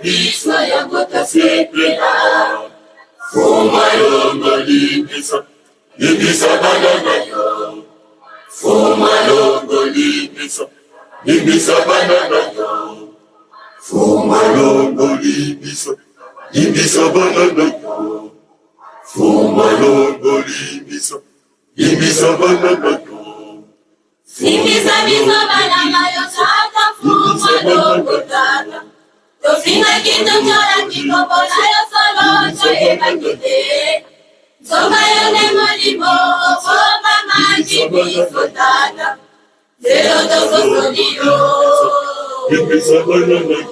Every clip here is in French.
biso ya kotasepela fuma longo limbisa limbisa bana na yo fuma longo limbisa limbisa bana na yo fuma longo limbisa limbisa bana na yo fuma longo limbisa limbisa bana na yo limbisa biso bana na yo tata fuma longo tata tofinga kitonjora kikobola yo solo toyeba kite Soba yo ne molimo soba maji biso tata zero toso solio limbisa bana na yo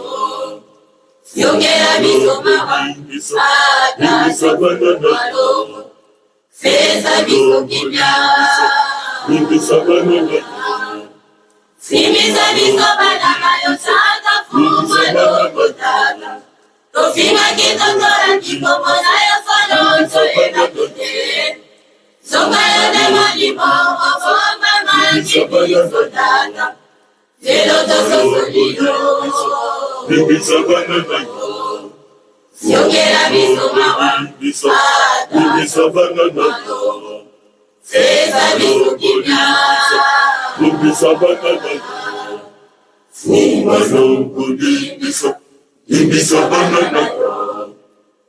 yongera biso mawa ata bana na yo feza biso kibya limbisa bana na yo Simisa biso bana na yo tata fuma longo tata tofinga kitonjora kikobola yo solo toyeba kite soba yo ne molimo soba maji biso tata zero toso solio limbisa bana na yo yongera biso mawa ata bana na yo feza biso kibya limbisa bana na yo fuma longo limbisa limbisa bana na yo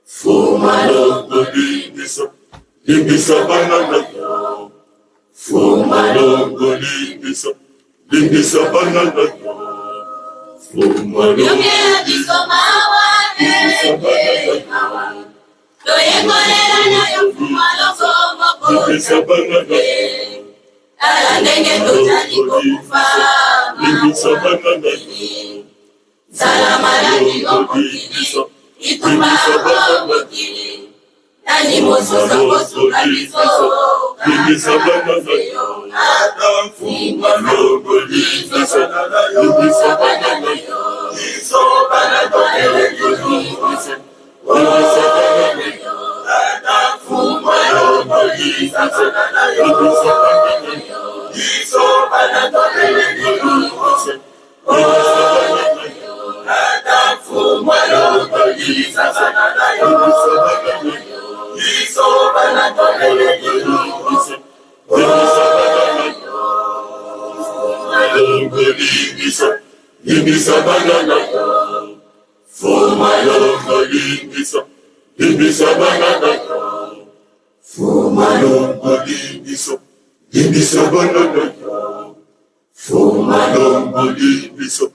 fuma longo limbisa limbisa bana na yo fuma longo limbisa limbisa bana na yo fuma yongera biso mawa mawa toyengorera na yo fuma longo limbisa bana na yo ndenge tozali kokufa limbisa bana na yo salamalaki omokili itumba omokili nani mosusu kosuka biso limbisa bana na yo ata fuma longo limbisa limbisa bana na yo biso bana tokeleki limbisa limbisa bana na yo ata fuma longo limbisa limbisa bana na yo biso bana tokeleki limbisa limbisa bana na yo ata fuma longo limbisa limbisa bana na yo biso bana tokeleki limbisa limbisa bana na yo fuma longo limbisa limbisa bana na yo fuma longo limbisa limbisa bana na yo fuma longo limbisa limbisa bana na yo fuma longo limbisa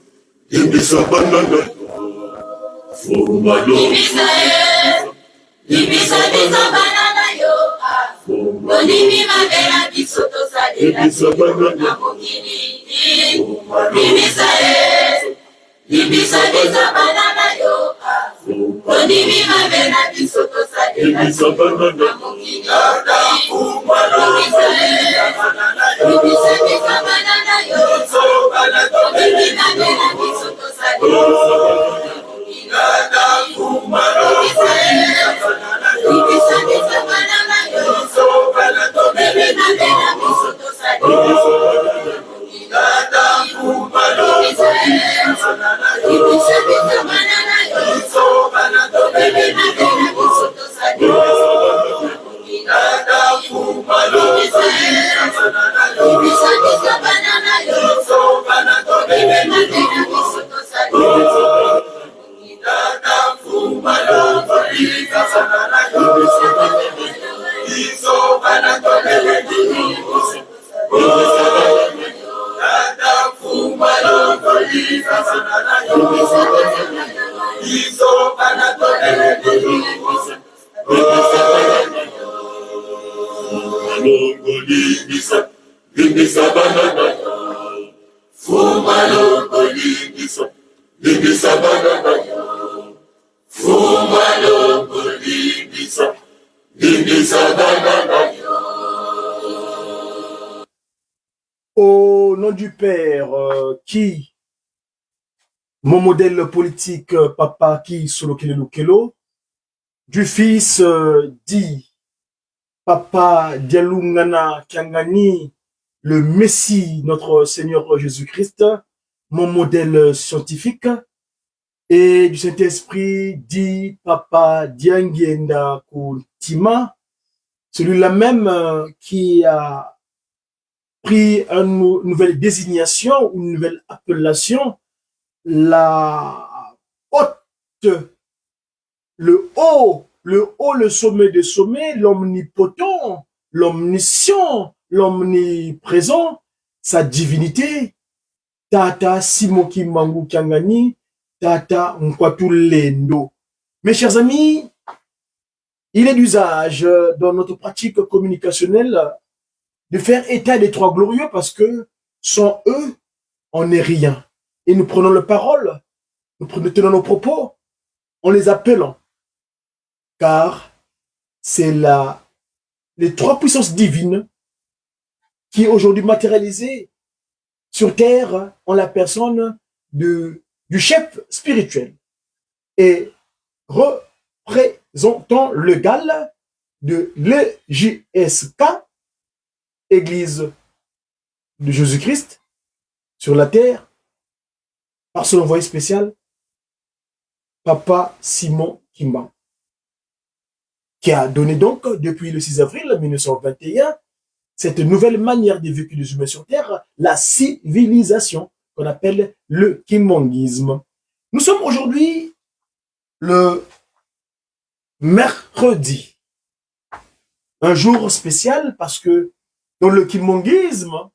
limbisa bana na yo fuma longo limbisa biso bana na yo olimi mabela biso tosalela na mokili limbisa limbisa biso bana na yo olimi mabela biso tosalela na mokili limbisa biso bana na yo olimi mabela biso tosalela Au nom du Père, qui, mon modèle politique, papa qui solo kelo, du Fils, dit, papa Dialungana Kiangani, le Messie, notre Seigneur Jésus-Christ, mon modèle scientifique, et du Saint-Esprit dit Papa Diangienda Kuntima, celui-là même qui a pris une nouvelle désignation, une nouvelle appellation, la haute, le sommet des sommets, l'omnipotent, l'omniscient, l'omniprésent, sa divinité, Tata Simoki Mangu Kiangani, Tata Nkwatu Lendo. Mes chers amis, il est d'usage dans notre pratique communicationnelle de faire état des trois glorieux parce que sans eux, on n'est rien. Et nous prenons la parole, nous tenons nos propos, en les appelant, car c'est les trois puissances divines qui aujourd'hui matérialisées sur terre en la personne du chef spirituel et représentant légal de l'EJSK, Église de Jésus-Christ, sur la terre, par son envoyé spécial, Papa Simon Kimbangu, qui a donné donc, depuis le 6 avril 1921, cette nouvelle manière de vécu des humains sur Terre, la civilisation, qu'on appelle le kimbanguisme. Nous sommes aujourd'hui le mercredi, un jour spécial parce que dans le kimbanguisme,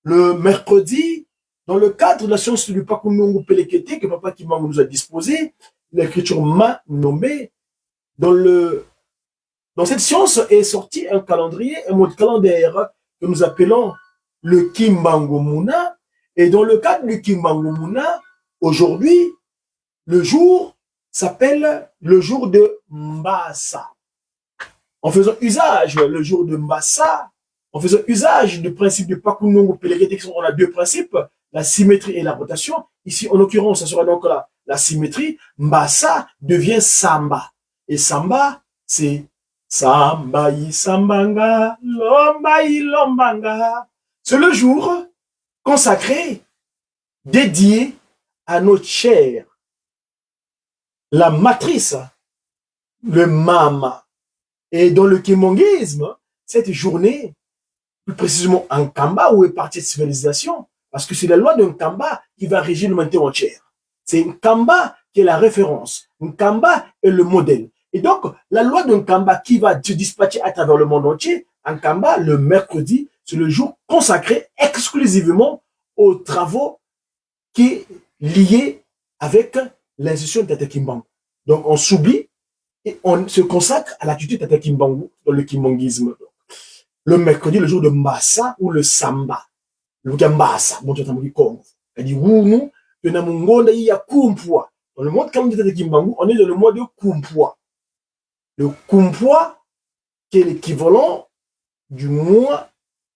le mercredi, dans le cadre de la science du Pakunungu Pelekete que Papa Kimbangu nous a disposé, l'écriture m'a nommé, dans cette science est sorti un calendrier, un mode calendaire que nous appelons le Kimbangu Muna. Et dans le cadre du Kimbangu Muna, aujourd'hui, le jour s'appelle le jour de Mbassa. En faisant usage, le jour de Mbassa, en faisant usage du principe de Pakunungu Pelekete, on a deux principes, la symétrie et la rotation. Ici, en l'occurrence, ça sera donc la symétrie. Mbassa devient Samba. Et Samba, c'est Samba yi sambanga, lomba yi lombanga. C'est le jour consacré, dédié à notre chair, la matrice, le mama. Et dans le kimbanguisme, cette journée, plus précisément en Kamba, où est partie cette civilisation, parce que c'est la loi d'un Kamba qui va régir l'humanité entière. C'est un Kamba qui est la référence. Un Kamba est le modèle. Et donc, la loi d'un Kamba qui va se dispatcher à travers le monde entier, en Kamba, le mercredi, c'est le jour consacré exclusivement aux travaux qui est lié avec l'institution de Tata Kimbangu. Donc, on s'oublie et on se consacre à l'attitude de Tata Kimbangu dans le kimbanguisme. Le mercredi, le jour de Mbassa ou le Samba. Le Mbassa, bon, tu as dit Congo. Elle dit, nous, il y a Kumpua. Dans le monde de Tata Kimbangu, on est dans le mois de Kumpua. Le Kumpua, qui est l'équivalent du mois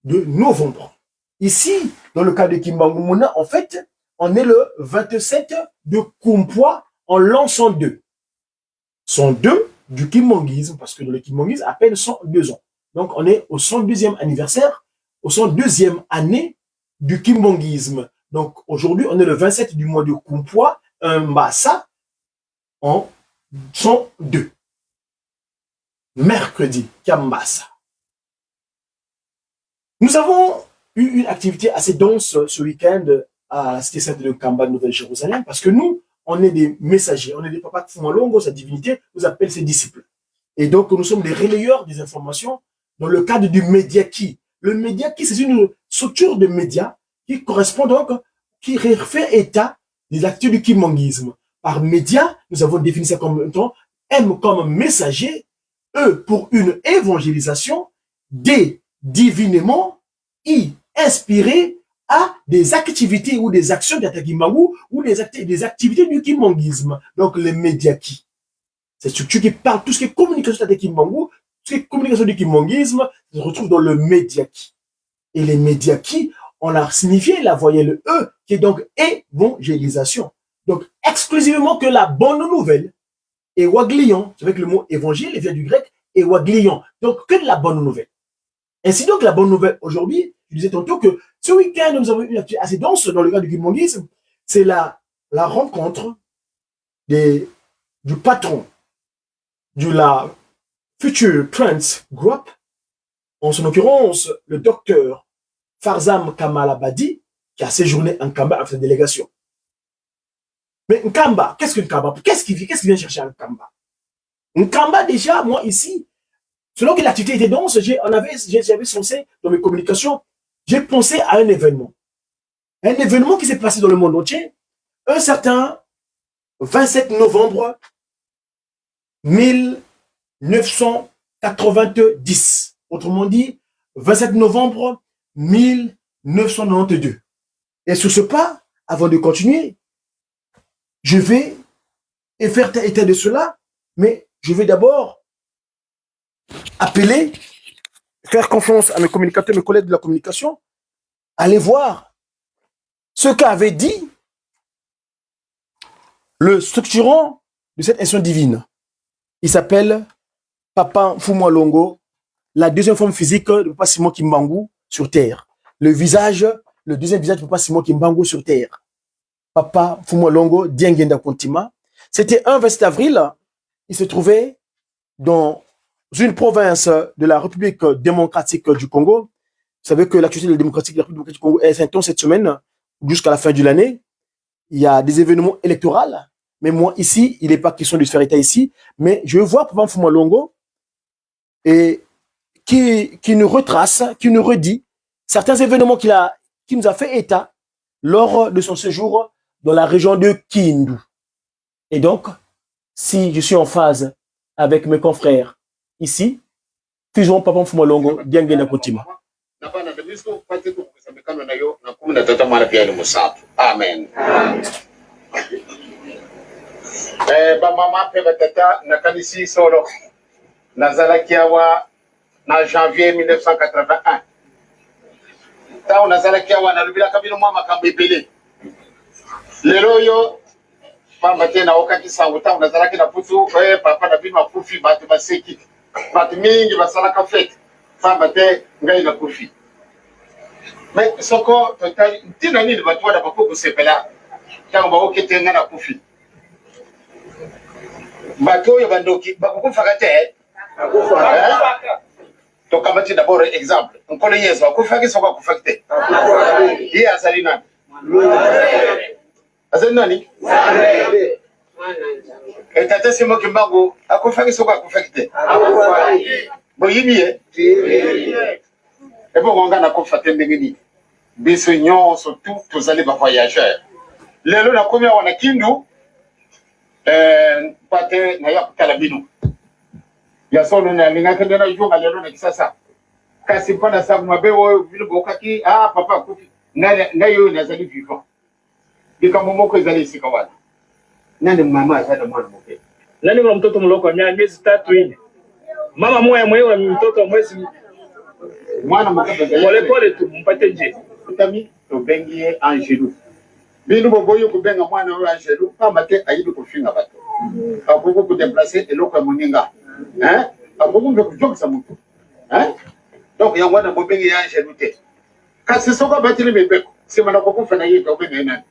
de novembre. Ici, dans le cas de Kimbangu Muna, en fait, on est le 27 de Kumpua en l'an 102. 102 du kimbanguisme, parce que dans le kimbanguisme, à peine 102 ans. Donc, on est au 102e anniversaire, au 102e année du kimbanguisme. Donc, aujourd'hui, on est le 27 du mois de Kumpua, un Mbassa, en 102. Mercredi, Kambassa. Nous avons eu une activité assez dense ce week-end à la cité sainte de Kamba de Nouvelle-Jérusalem, parce que nous, on est des messagers, on est des papas de Fumalongo, sa divinité nous appelle ses disciples. Et donc, nous sommes des relayeurs des informations dans le cadre du Médiaki. Le Médiaki, c'est une structure de médias qui correspond donc, qui fait état des actes du kimbanguisme. Par média, nous avons défini ça comme étant M comme messager, E pour une évangélisation, D divinement, I inspiré à des activités ou des actions de Tata Kimbangu ou des activités du kimbanguisme. Donc les Médiaki. Cette structure qui parle tout ce qui est communication de Tata Kimbangu, tout ce qui est communication du kimbanguisme, se retrouve dans le Médiaki. Et les Médiaki, on a signifié la voyelle E, qui est donc évangélisation. Donc exclusivement que la bonne nouvelle. Et Waglion, c'est avec le mot évangile, il vient du grec, et Waglion. Donc, que de la bonne nouvelle. Ainsi donc, la bonne nouvelle aujourd'hui, je disais tantôt que ce week-end, nous avons eu une activité assez dense dans le cadre du kimbanguisme, c'est la rencontre du patron de la Future Trends Group, en son occurrence le docteur Farzam Kamalabadi, qui a séjourné en Kamba avec sa délégation. Mais Nkamba, qu'est-ce que Nkamba? Qu'est-ce qu'il vient chercher à Nkamba? Nkamba, déjà, moi ici, selon que l'activité était dense, j'avais censé, dans mes communications, j'ai pensé à un événement. Un événement qui s'est passé dans le monde entier, un certain 27 novembre 1990. Autrement dit, 27 novembre 1992. Et sur ce pas, avant de continuer, je vais faire état de cela, mais je vais d'abord appeler, faire confiance à mes communicateurs, mes collègues de la communication, aller voir ce qu'avait dit le structurant de cette action divine. Il s'appelle Papa Mfumu Longo, la deuxième forme physique de Papa Simon Kimbangu sur terre. Le deuxième visage de Papa Simon Kimbangu sur terre. Papa Mfumu Longo, Diengenda Kontima. C'était un 27 avril. Il se trouvait dans une province de la République démocratique du Congo. Vous savez que l'actualité de la démocratique de la République du Congo est intense cette semaine, jusqu'à la fin de l'année. Il y a des événements électoraux. Mais moi, ici, il n'est pas question de faire état ici. Mais je veux voir Papa Mfumu Longo et qui nous retrace, qui nous redit certains événements qui nous a fait état lors de son séjour dans la région de Kindu. Et donc, si je suis en phase avec mes confrères ici, faisons Papa Mfumu Longo, Diengena Kontima. Amen. Ba mama pe batata na kanisi solo nazalaki awa na janvier 1981. Ta nazalaki awa na lubila kabino mama kambebele. Lelo yo mama tena okaki sango ta nazalaki na putu papa na bino akufi batu baseki. Batu mingi basalaka fete. Mama te ngai na kufi. Mais soko total tina nini batu da papa kusepela. Ta ba okete ngana kufi. Bato yo bandoki bakufa kate to kamati d'abord exemple on yeso akufa ki soka kufa kite yi azali nani etate simo kimbangu akufa ki soka kufa kite bo yimiye ebo wanga na kufa tembengeni biso nyonso tout tozali ba voyageurs lelo na komia wana Kindu pate na ya kutala binu ya solo na ninga kende na junga lelo na kisasa kasi mpana sabu mabewo vile bokaki papa kufi na yo nazali vivant dika momoko ezali sika wana nani mama azali mwana moke nani kwa mtoto mloko wa miezi 3 hivi mama moya mwewe mtoto mwezi mwana moke pole pole tu mpate nje utami to bengie Angelo binu boboyo kubenga mwana wa Angelo kama te ayibi kufinga bato akoko ku déplacer eloko ya moninga akoko nge kujokisa mutu donc ya mwana bobengi ya Angelo te kasi soka batili mebeko sima na kokufa na yito benga nani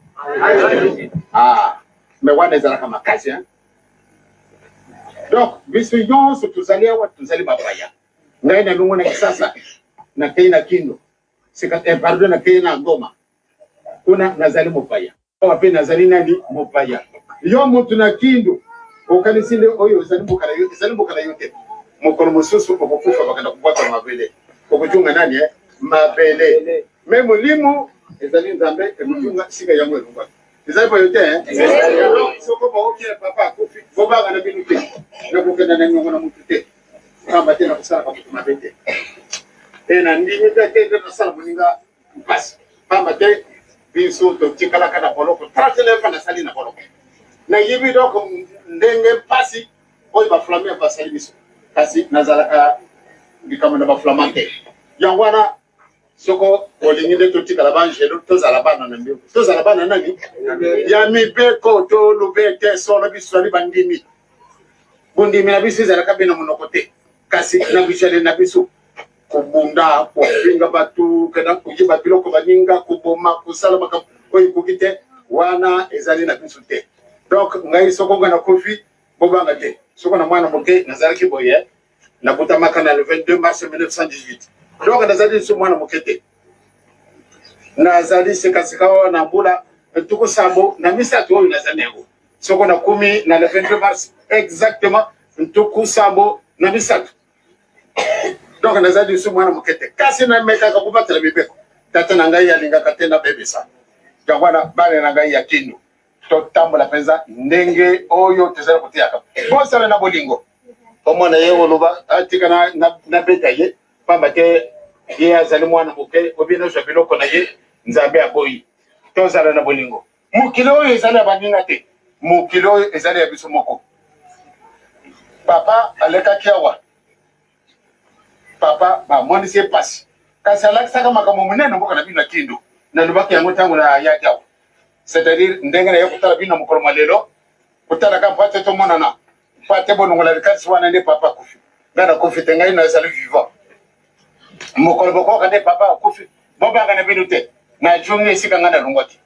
mais wana ezala kama kasi donc biso yonso tuzali awa tuzali bapaya ngai na lungu na kisasa na kei na Kindu sikate pardon na kei na Goma kuna nazali mopaya wape nazali nani mopaya yo mutu na Kindu okanisinde oyo zali mukala yote mukolo mususu okukufa bakanda kubwata mabele okuchunga nani mabele memo limu ezali nzambe ekuchunga sika yangu elungwa ezali pa yote soko ba okie papa kufi bobaga na binu te na kukenda na nyongo na mutu te kamba tena kusala kwa mutu mabete na ndimi te na sala muninga basi kamba te biso to tikala kana boloko tratele fana sali na boloko na yibi doko ndenge pasi oy ba flamé ba sali biso kasi nazalaka bikama na ba flamante yangwana soko olingide to tikala banjelo to zalabana na mbio to zalabana nani ya mibeko to lubete solo biso ali bandimi bundimi na biso zalaka bena monokote kasi na bishale na biso kubunda kufinga batu kada kujiba biloko baninga kuboma kusala maka oyi kukite wana ezali na biso te donc ngai soko ngana kofi bobanga te soko na mwana moke nazalaki boye na kutamaka na le 22 mars 1918 donc nazali so mwana moke te nazali sekasika na mbula tuko sabo na misato oyo nazali yango soko na kumi na le 22 mars exactement tuko sabo na misato donc nazali so mwana moke te kasi na mekaka kubatela bibeko tata na ngai alingaka te na bebisa jangwana bale na ngai ya kindu to tambola penza ndenge oyo tezala kutiaka bosala na bolingo omwana ye woloba atika na beta ye pamba te ye azali mwana moke obino zo biloko na ye nzambe aboyi tozala na bolingo mukilo oyo ezali abaninga te mukilo oyo ezali ya biso moko papa alekaki awa papa bamonisi pasi kasi alakisaka makambo monene mboka na bino ya kindu na lobaki yango ntango na yaki awa c'est-à-dire ndenge na ye kutala bino mokolo malelo kutala ka mpate tomonana mpate bonongola likasi wana nde papa akufi nga na kofi te ngai nazali vivant mokolo bokoka nde papa akufi bobanga na bino te na jongi esika nga na longwaki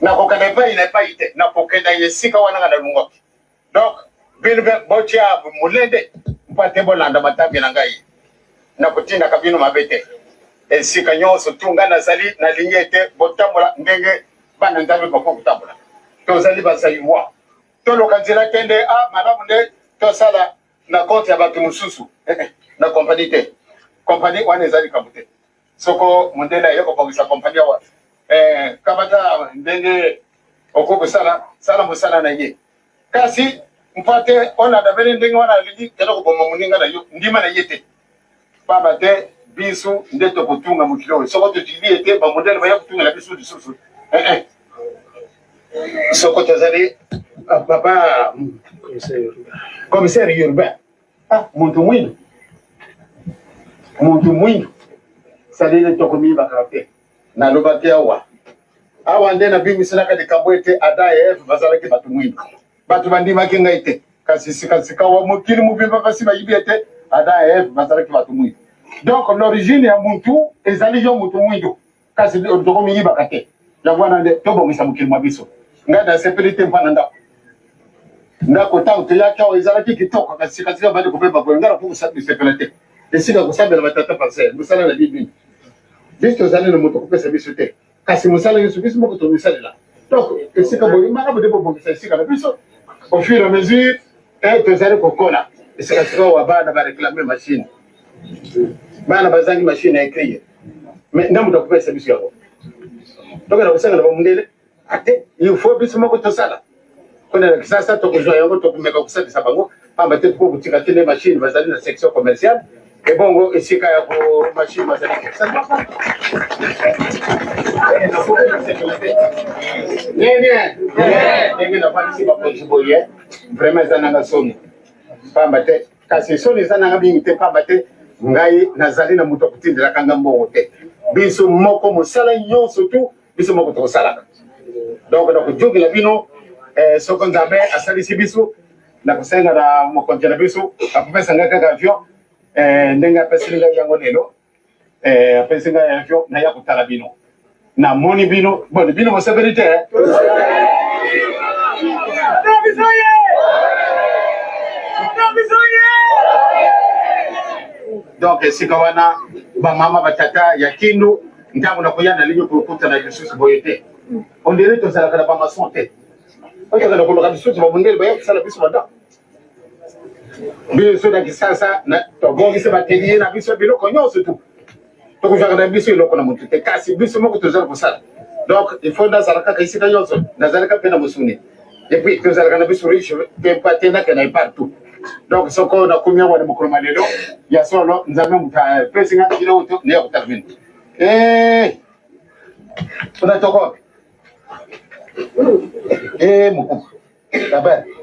nakokende epai na epai te nakokenda esika wana nga na longwaki donc bino botia molende mpate bolanda matambi na ngai nakotindaka bino mabe te esika nyonso tu nga nazali na ligne ete botambola ndenge bana nzambe bako kotambola tozali bazali wa toloka nzela tende malamu nde tosala na compte ya bato mosusu na kompani te kompani wana ezali kambo te soko mondele ayoko kobongisa kompani awa kabata ndenge okokosala sala mosala na ye kasi mpate olanda bele ndenge wana alingi kena koboma moninga na yo ndima na ye te pamba te biso nde tokotunga mokilo oyo soko totili ete bamodele baya kotungela biso lisusu soko tozali papa commissaire urbain muntu mwindu salile tokomiyibaka te nalobaki awa nde nabimiselaka likambo ete ADF bazalaki bato mwindu bato bandimaki ngai te kasi sikasika wa mokili mobimba basi bayibi ete ADF bazalaki bato mwindu donc l'origine ya muntu ezali yo mutu mwindu kasi tokomiyibaka te yango wana nde tobongisa mokili mwa biso ngai nasepeli te mpa na ndako ntango toyaki awa ezalaki kitoko kasi sikasika bandi kopeba boye ngai napo kosepela te esika kosambela batata parcele mosala na bibini biso tozali na moto kopesa biso te kasi mosala nyonso biso moko tomisalela donc esika boye makabo nde bobongisa esika na biso au fur et à mesure tozali kokola esika sika wa bana bareklame machine bana bazangi machine ya écrire mais nda moto akopesa biso yango tokena kosangana bamundele ate il faut biso moko tosala kona kisasa tokozwa yango tokomeka kosalisa bango pamba te tuko kotika te nde machine bazali na section commerciale ebongo esika ya machine bazali kosala ndenge nafandisi bakonzi boye vraiment eza nanga soni pamba te kasi soni eza nanga mingi te pamba te ngai nazali na moto akotindelaka nga mbongo te biso moko mosala nyonso tu biso moko tokosalaka donc nakojongela bino soko nzambe asalisi biso nakosenga na mokonzi na biso akopesa ngai kaka avion ndenge apesili ngai yango lelo apesi ngai avion naya kotala bino namoni bino boni bino mosepeli te donc esika wana bamama batata ya kindu ntango nakoya na ligne kokutana lisusu boye te ondele tozalaka na bamason te oyaka na koloka lisusu bamondele baya kosala biso bada biso na kisasa tobongisi batelier na biso biloko nyonso tu tokozwaka na biso eloko na motu te kasi biso moko tozala kosala donc il faut nazala kaka esika nyonso nazalaka mpe na mosuni epuis tozalaka na biso riche mpe mpa te nakena partout donc soko nakomi awa na mokolo malelo ya solo nzambe moto apesi nga kilo to neya kotala bino ona toko mokuku kabari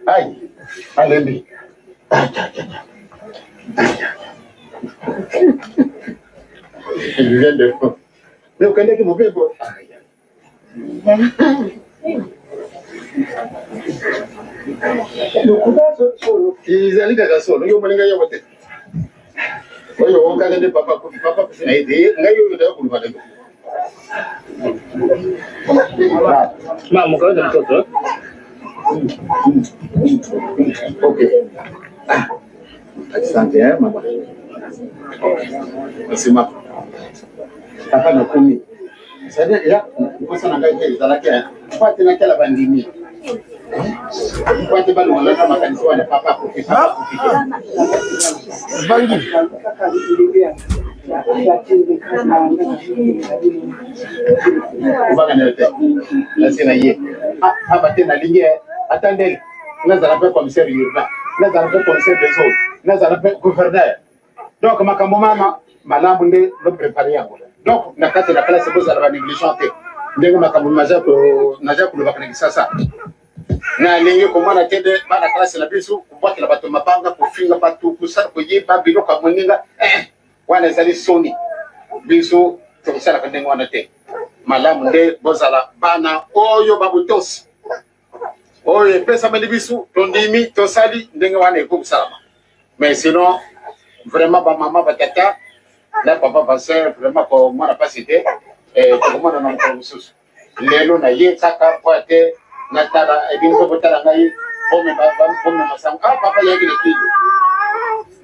ai alembi il vient de fond mais vous connaissez mon bébé izali kaka solo yo moninga yo bote oyo okaka nde papa papa pesi na ide ngai oyo ndaya kuluka lelo Mama, mkaenda mtoto. Okay. Asante mama. Nasema hapa na kumi. Sasa ya kosa na ngai za lake. Pate na kila bandini. Pate bali wala makanisa wale papa kufika. Bangi. Ubaga nete. Lazima yeye. Hapa tena linge attendez. Nazara pa commissaire urbain. Nazara pa commissaire des eaux. Nazara pa gouverneur. Donc makambo mama malamu nde lo préparer yango. Donc nakati na place boza la négligente. Ndenge makambo maja ko naja ko lobaka sasa. Na linge ko mwana tede bana classe na biso kubwaki na bato mapanga kufinga batu kusala kuyiba biloko moninga wana ezali soni biso tokosala ka ndenge wana te malamu nde bozala bana oyo babutosi oyo epesameli biso tondimi tosali ndenge wana ekosalama mais sinon vraiment bamama batata na papa bassin vraiment ko mwana pasi te tokomona na mokolo mosusu lelo na ye kaka po te natala ebinzo botala ngai bome masango papa yaki na kilo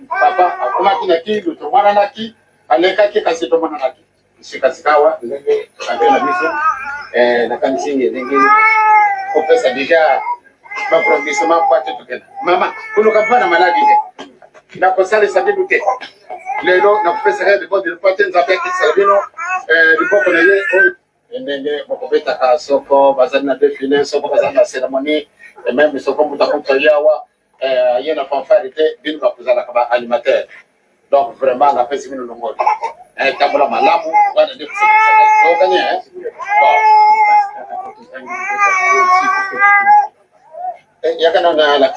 papa akomaki na kilo tomwana naki alekaki kasi tomwana naki sikasikawa ndenge kabela biso nakanisi ndenge kopesa deja baprofissement po te tokena mama kuluka mpona maladi te nakosalisa bidu te lelo nakopesa rede bodi po te nzambe akisala bino liboko na ye oyo ndenge bokobetaka soko bazali na défilé soko bazali na cérémonie et même soko mutu akuta yawa ye na fanfare te bino bakozalaka baanimateur donc vraiment napesi bino longoli tambola malamu wana nde kosekesaka yakana na ala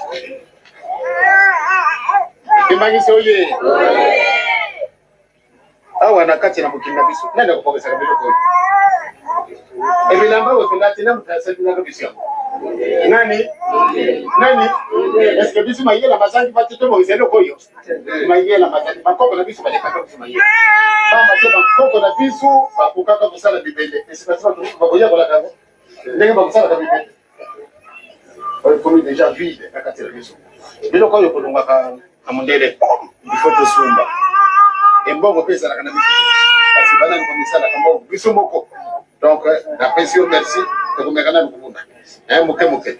kimangisi oye awa na kati na mukina biso nani akopokesaka biloko oyo ebilamba otungatina mutasalina biso nani est-ce que biso mayela mazangi batito moiselo koyo mayela mazangi makoko na biso balekaka biso mayela bamba te bakoko na biso bakokaka kosala bibele esipasi bakoya kolaka ndenge bakosala ka bibele oyo komi déjà vide na kati na biso biloko oyo kolongwaka na mondele ifo tosumba embongo mpe ezalaka na biso kasi banani komisalaka mbongo biso moko donc napesi yo merci tokomeka nani kobunda moke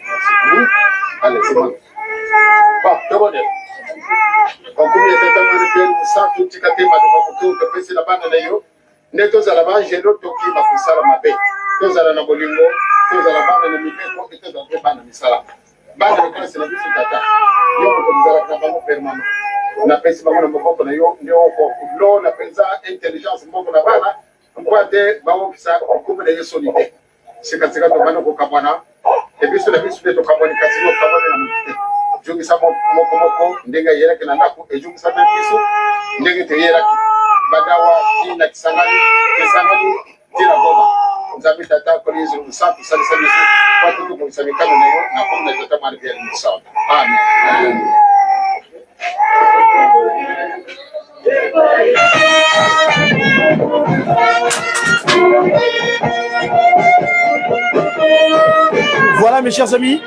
allez c'est bon bon tobone kokomi etetamani mpe mosantu tika te madoba moke topesi na bana na yo nde tozala bangelo tokima kosala mabe tozala na bolingo tozala bana na mibeko e tozala mpe bana misala bana eklase na biso tata yo moto ozalaka na bango permanent napesi bango na mokoko na yo nde okolo na mpenza intelligence moko na bana mpo te baokisa okumu na ye soni te sikasika tobanda kokamwana ebiso na biso nde tokamwani kasi okamwani na motu te jungisa mokomoko ndenge ayelaki na ndako ejungisa mpe biso ndenge toyelaki badawa tina kisangani tina goma nzambe tata kolezi mosantu tosalisa biso po te tokomisa mikano na yo na komu na tata mwana biali mosantu amen. Voilà mes chers amis,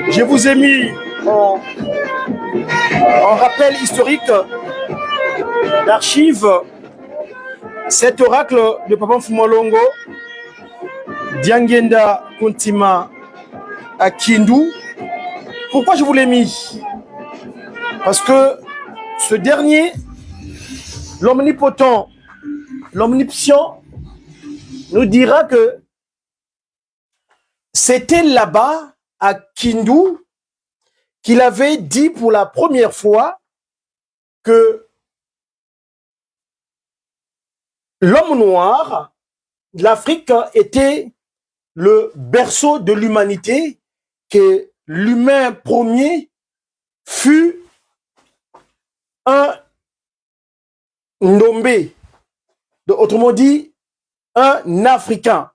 je vous ai mis en rappel historique d'archives cet oracle de Papa Mfumalongo Diangenda Kuntima à Kindu. Pourquoi je vous l'ai mis? Parce que ce dernier, l'omnipotent, l'omniscient, nous dira que c'était là-bas, à Kindu, qu'il avait dit pour la première fois que l'homme noir de l'Afrique était le berceau de l'humanité, que l'humain premier fut un Ndombé, autrement dit, un Africain.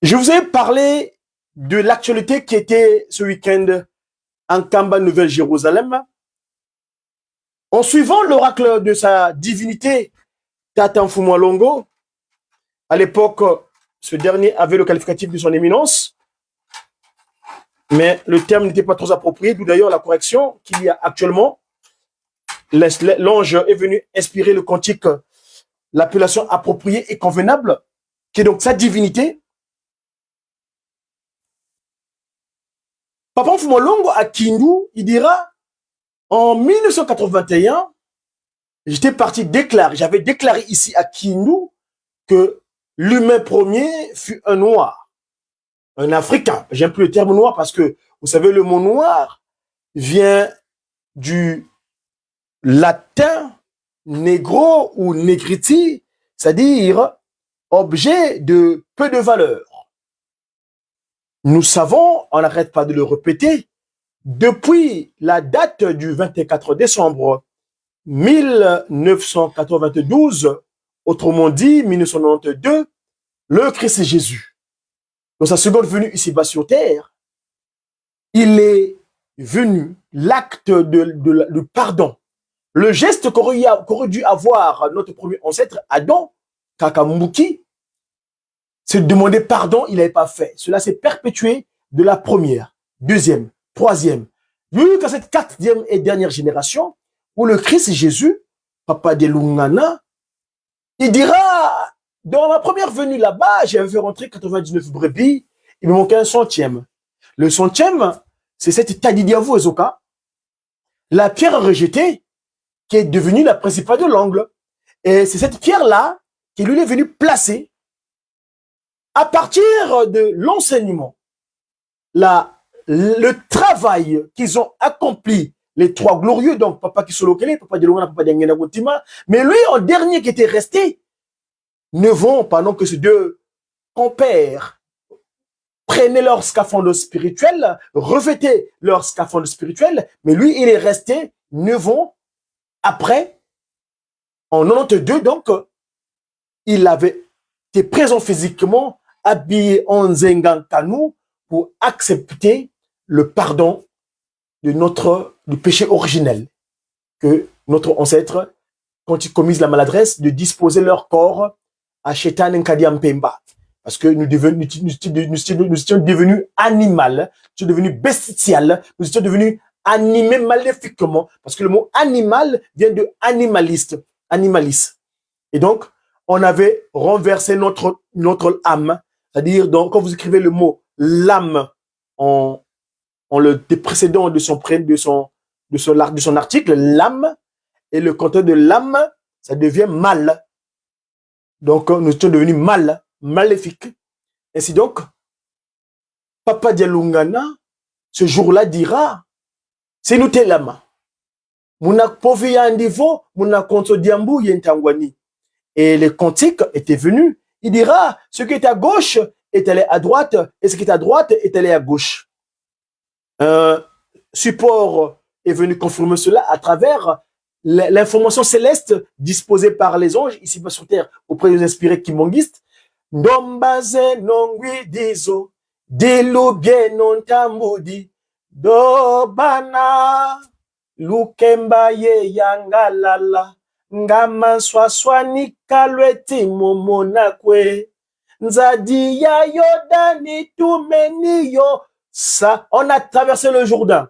Je vous ai parlé de l'actualité qui était ce week-end en Kamba, Nouvelle-Jérusalem. En suivant l'oracle de sa divinité, Tata Mfumu Longo, à l'époque, ce dernier avait le qualificatif de son éminence, mais le terme n'était pas trop approprié, d'où d'ailleurs la correction qu'il y a actuellement. L'ange est venu inspirer le cantique, l'appellation appropriée et convenable, qui est donc sa divinité. Papa Mfumu Longo à Kindu, il dira, en 1981, j'avais déclaré ici à Kindu que l'humain premier fut un noir, un africain. J'aime plus le terme noir parce que, vous savez, le mot noir vient du latin négro ou negriti, c'est-à-dire objet de peu de valeur. Nous savons, on n'arrête pas de le répéter, depuis la date du 24 décembre 1992, autrement dit 1992, le Christ Jésus, dans sa seconde venue ici-bas sur terre, il est venu, l'acte de pardon, le geste qu'aurait dû avoir notre premier ancêtre, Adam, Kakambuki, c'est de demander pardon, il n'avait pas fait. Cela s'est perpétué de la première, deuxième, troisième, jusqu'à cette quatrième et dernière génération, où le Christ Jésus, Papa de Lungana, il dira, dans ma première venue là-bas, j'avais fait rentrer 99 brebis, il me manquait un centième. Le centième, c'est cette Tadidiavo Ezoka, la pierre rejetée, qui est devenue la principale de l'angle. Et c'est cette pierre-là qui lui est venue placer à partir de l'enseignement, le travail qu'ils ont accompli, les trois glorieux, donc Papa Kisolokele, Papa Delongana, Papa Dengena Gotima, mais lui, en dernier qui était resté, ne vont, pendant que ces deux compères prenaient leur scaphandre spirituel, revêtaient leur scaphandre spirituel, mais lui, il est resté 9 ans après, en 92, donc, il avait été présent physiquement, habillé en Zengan Kanou, pour accepter le pardon de du péché originel, que notre ancêtre, quand ils commisent la maladresse, de disposer leur corps à Shetan Nkadiam Pemba. Parce que nous étions devenus animal, nous étions devenus bestial, nous étions devenus animés maléfiquement, parce que le mot animal vient de animaliste, animalis. Et donc, on avait renversé notre âme, c'est-à-dire, quand vous écrivez le mot l'âme en le précédent de son article, l'âme, et le contraire de l'âme, ça devient mal. Donc, nous sommes devenus maléfiques. Ainsi donc, Papa Dialungana, ce jour-là, dira, c'est nous t'es l'âme. Muna povi andivo, muna konso diambu yentangwani. Et les cantiques étaient venus. Il dira, ce qui est à gauche est allé à droite, et ce qui est à droite est allé à gauche. Un support est venu confirmer cela à travers l'information céleste disposée par les anges ici-bas sur terre auprès des inspirés kimongistes. Ndombaze nongwi dizo, dilo bien non tambudi, dobana, lukemba ye yangalala, ngama swaswani kalweti momonakwe, nzadi ya yodani tumeniyo. Ça, on a traversé le Jourdain.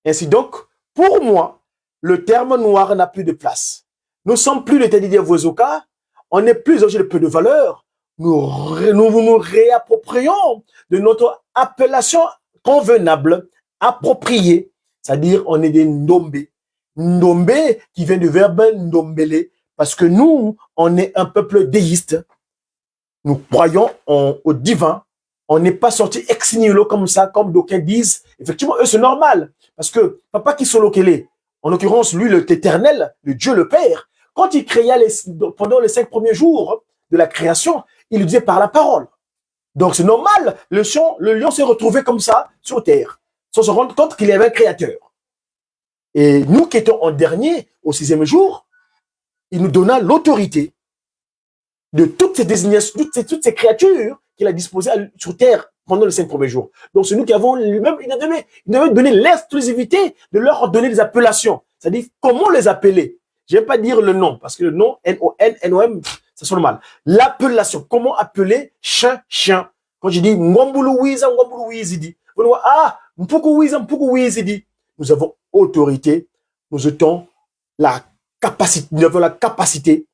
Ainsi donc, pour moi, le terme noir n'a plus de place. Nous ne sommes plus les Tadidia Vozoka, on n'est plus objet de peu de valeur. Nous nous réapproprions de notre appellation convenable, appropriée, c'est-à-dire on est des Ndombé. Ndombé qui vient du verbe Ndombele, parce que nous, on est un peuple déiste. Nous croyons au divin. On n'est pas sorti ex nihilo comme ça, comme d'aucuns disent. Effectivement, eux, c'est normal. Parce que Papa Kisolokele, en l'occurrence, lui, l'éternel, le Dieu le Père, quand il créa pendant les 5 premiers jours de la création, il le disait par la parole. Donc, c'est normal. Le lion s'est retrouvé comme ça sur terre, sans se rendre compte qu'il y avait un créateur. Et nous qui étions en dernier, au 6e jour, il nous donna l'autorité de toutes ces désignations, toutes ces créatures qu'il a disposées sur terre pendant les 5 premiers jours. Donc, c'est nous qui avons lui-même, il nous avait donné l'exclusivité de leur donner des appellations. C'est-à-dire, comment les appeler? Je ne vais pas dire le nom, parce que le nom, N-O-N, N-O-M, ça sonne mal. L'appellation, comment appeler chien. Quand je dis Ngombulu Wizidi, ah, Mpuku Wizidi, nous avons autorité, nous avons la capacité.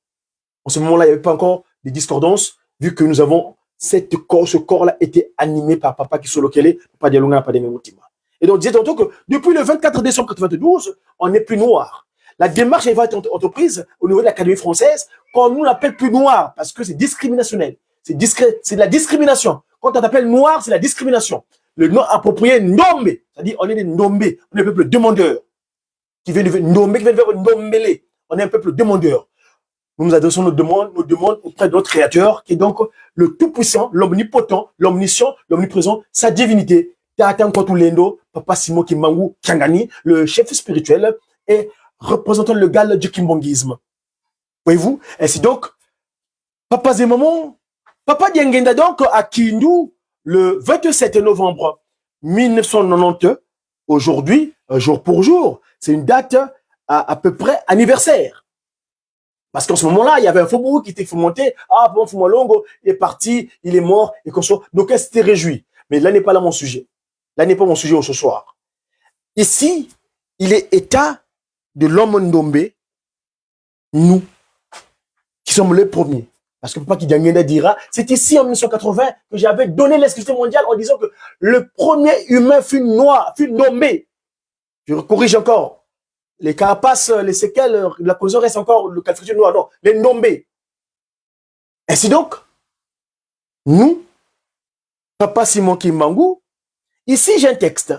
En ce moment-là, il n'y avait pas encore de discordances, vu que nous avons ce corps-là était animé par Papa Kisolokele, Papa Dialonga, Papa Dememutima. Et donc, disait tantôt que depuis le 24 décembre 1992, on n'est plus noir. La démarche va être entreprise au niveau de l'Académie française, quand nous l'appelle plus noir, parce que c'est discriminationnel. C'est de la discrimination. Quand on t'appelle noir, c'est la discrimination. Le nom approprié, Ndombe. C'est-à-dire, on est des Ndombe. On est un peuple demandeur. Qui vient de Ndombe, qui vient de faire Ndombele. On est un peuple demandeur. Nous nous adressons nos demandes auprès de notre Créateur, qui est donc le Tout-Puissant, l'Omnipotent, l'Omniscient, l'Omniprésent, sa divinité. Tata Nkotulendo, Papa Simo Kimbangu Kiangani, le chef spirituel et représentant le gal du kimbongisme. Voyez-vous? Et c'est donc Papa Zemomon, Papa Diangenda donc à Kindu, le 27 novembre 1990, aujourd'hui, jour pour jour, c'est une date à peu près anniversaire. Parce qu'en ce moment-là, il y avait un faubourg qui était fomenté. Ah, bon, Fumalongo est parti, il est mort, et qu'on soit. Donc, elle s'était réjouie. Mais là n'est pas là mon sujet. Là n'est pas mon sujet ce soir. Ici, il est état de l'homme Ndombe, nous, qui sommes les premiers. Parce que Papa Kidangenda dira, c'est ici en 1980 que j'avais donné l'exclusivité mondiale en disant que le premier humain fut noir, fut Ndombe. Je corrige encore. Les carapaces, les séquelles, la cause reste encore le calfrier noir, non, les Ndombe. Ainsi donc, nous, Papa Simon Kimbangu, ici j'ai un texte.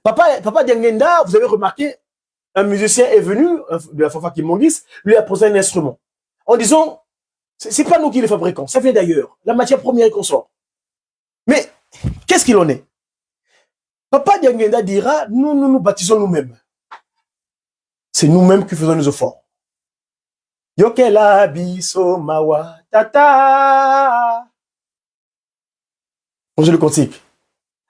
Papa Diangenda, vous avez remarqué, un musicien est venu de la Fafa Kimongis, lui a posé un instrument. En disant, c'est pas nous qui le fabriquons, ça vient d'ailleurs, la matière première qu'on sort. Mais, qu'est-ce qu'il en est? Papa Diangenda dira, nous baptisons nous-mêmes. C'est nous-mêmes qui faisons nos efforts. Yokela biso mawa tata. Bonjour le cantique.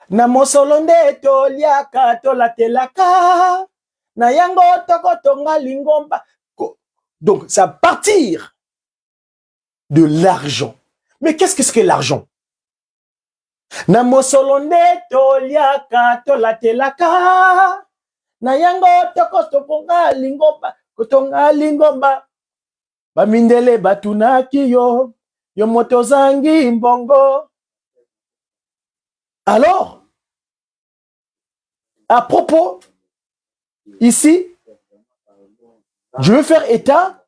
Namosolonde toliaka tolatelaka. Na yango tokotonga lingomba. Donc, c'est à partir de l'argent. Mais qu'est-ce que c'est que l'argent? Namosolonde toliaka tolatelaka. Na yango tokotonga lingomba. Kotonga lingomba. Bamindele batunaki yo. Yo motozangi mbongo. Alors, à propos, ici, je veux faire état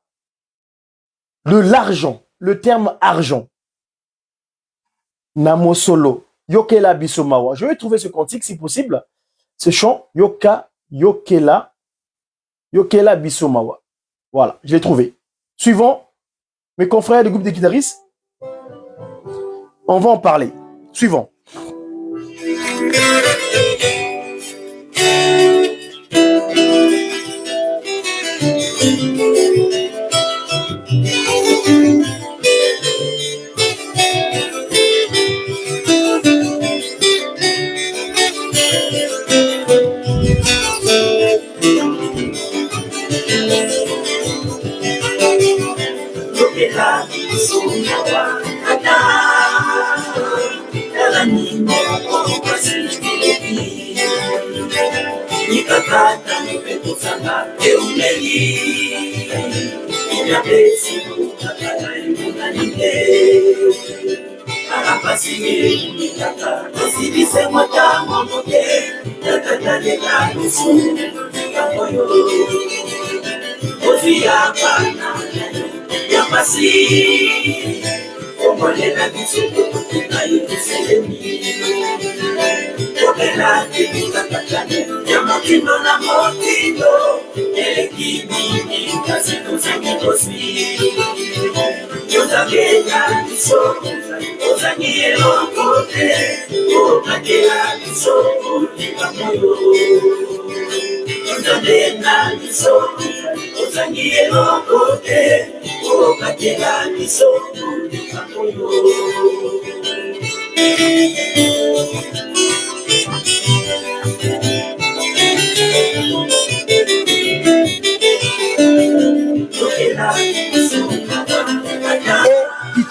de l'argent, le terme argent. Namo solo, yokela bisomawa. Je vais trouver ce cantique si possible. Ce chant, yokela bisomawa. Voilà, je l'ai trouvé. Suivant, mes confrères du groupe des guitaristes, on va en parler. Suivant. Nikakata nipekusanga eumeli Inabesi kukakala imunanike Arapasige unikaka Osibise mwata mwamote Nakatalela nusu Kamoyo Ozi ya pana Yapasi Omolela bisuko Kutuka yukuselemi Okela kikakakane Yamokindo na mokindo Elekini Kasiko zangigosi Yozagenya Niso Ozangielo kote Okakela Niso Kamoyo Yozagenya Niso Ozangielo kote Okakela Niso Kamoyo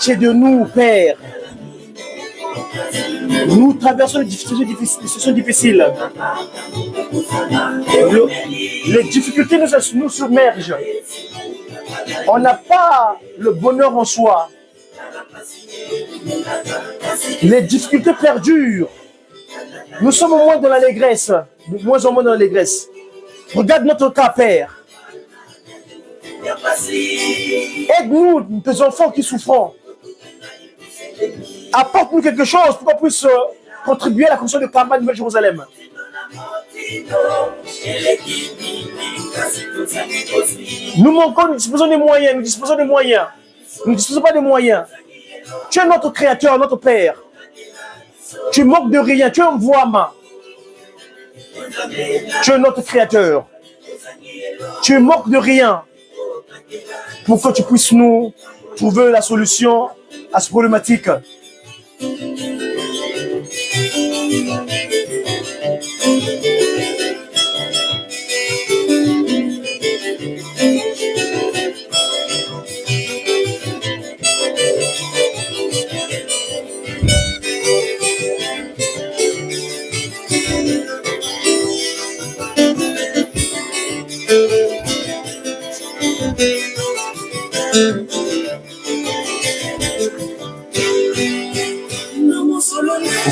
pitié de nous, Père. Nous traversons des situations difficiles. Les difficultés nous submergent. On n'a pas le bonheur en soi. Les difficultés perdurent. Nous sommes au moins dans l'allégresse. De moins en moins dans l'allégresse. Regarde notre cas, Père. Aide-nous, tes enfants qui souffrent. Apporte-nous quelque chose pour qu'on puisse contribuer à la construction de Karma Nouvelle-Jérusalem. Nous manquons, nous disposons des moyens, nous disposons des moyens. Nous ne disposons pas des moyens. Tu es notre créateur, notre Père. Tu manques de rien, tu es un voix-main. Tu es notre créateur. Tu manques de rien pour que tu puisses nous trouver la solution à cette problématique.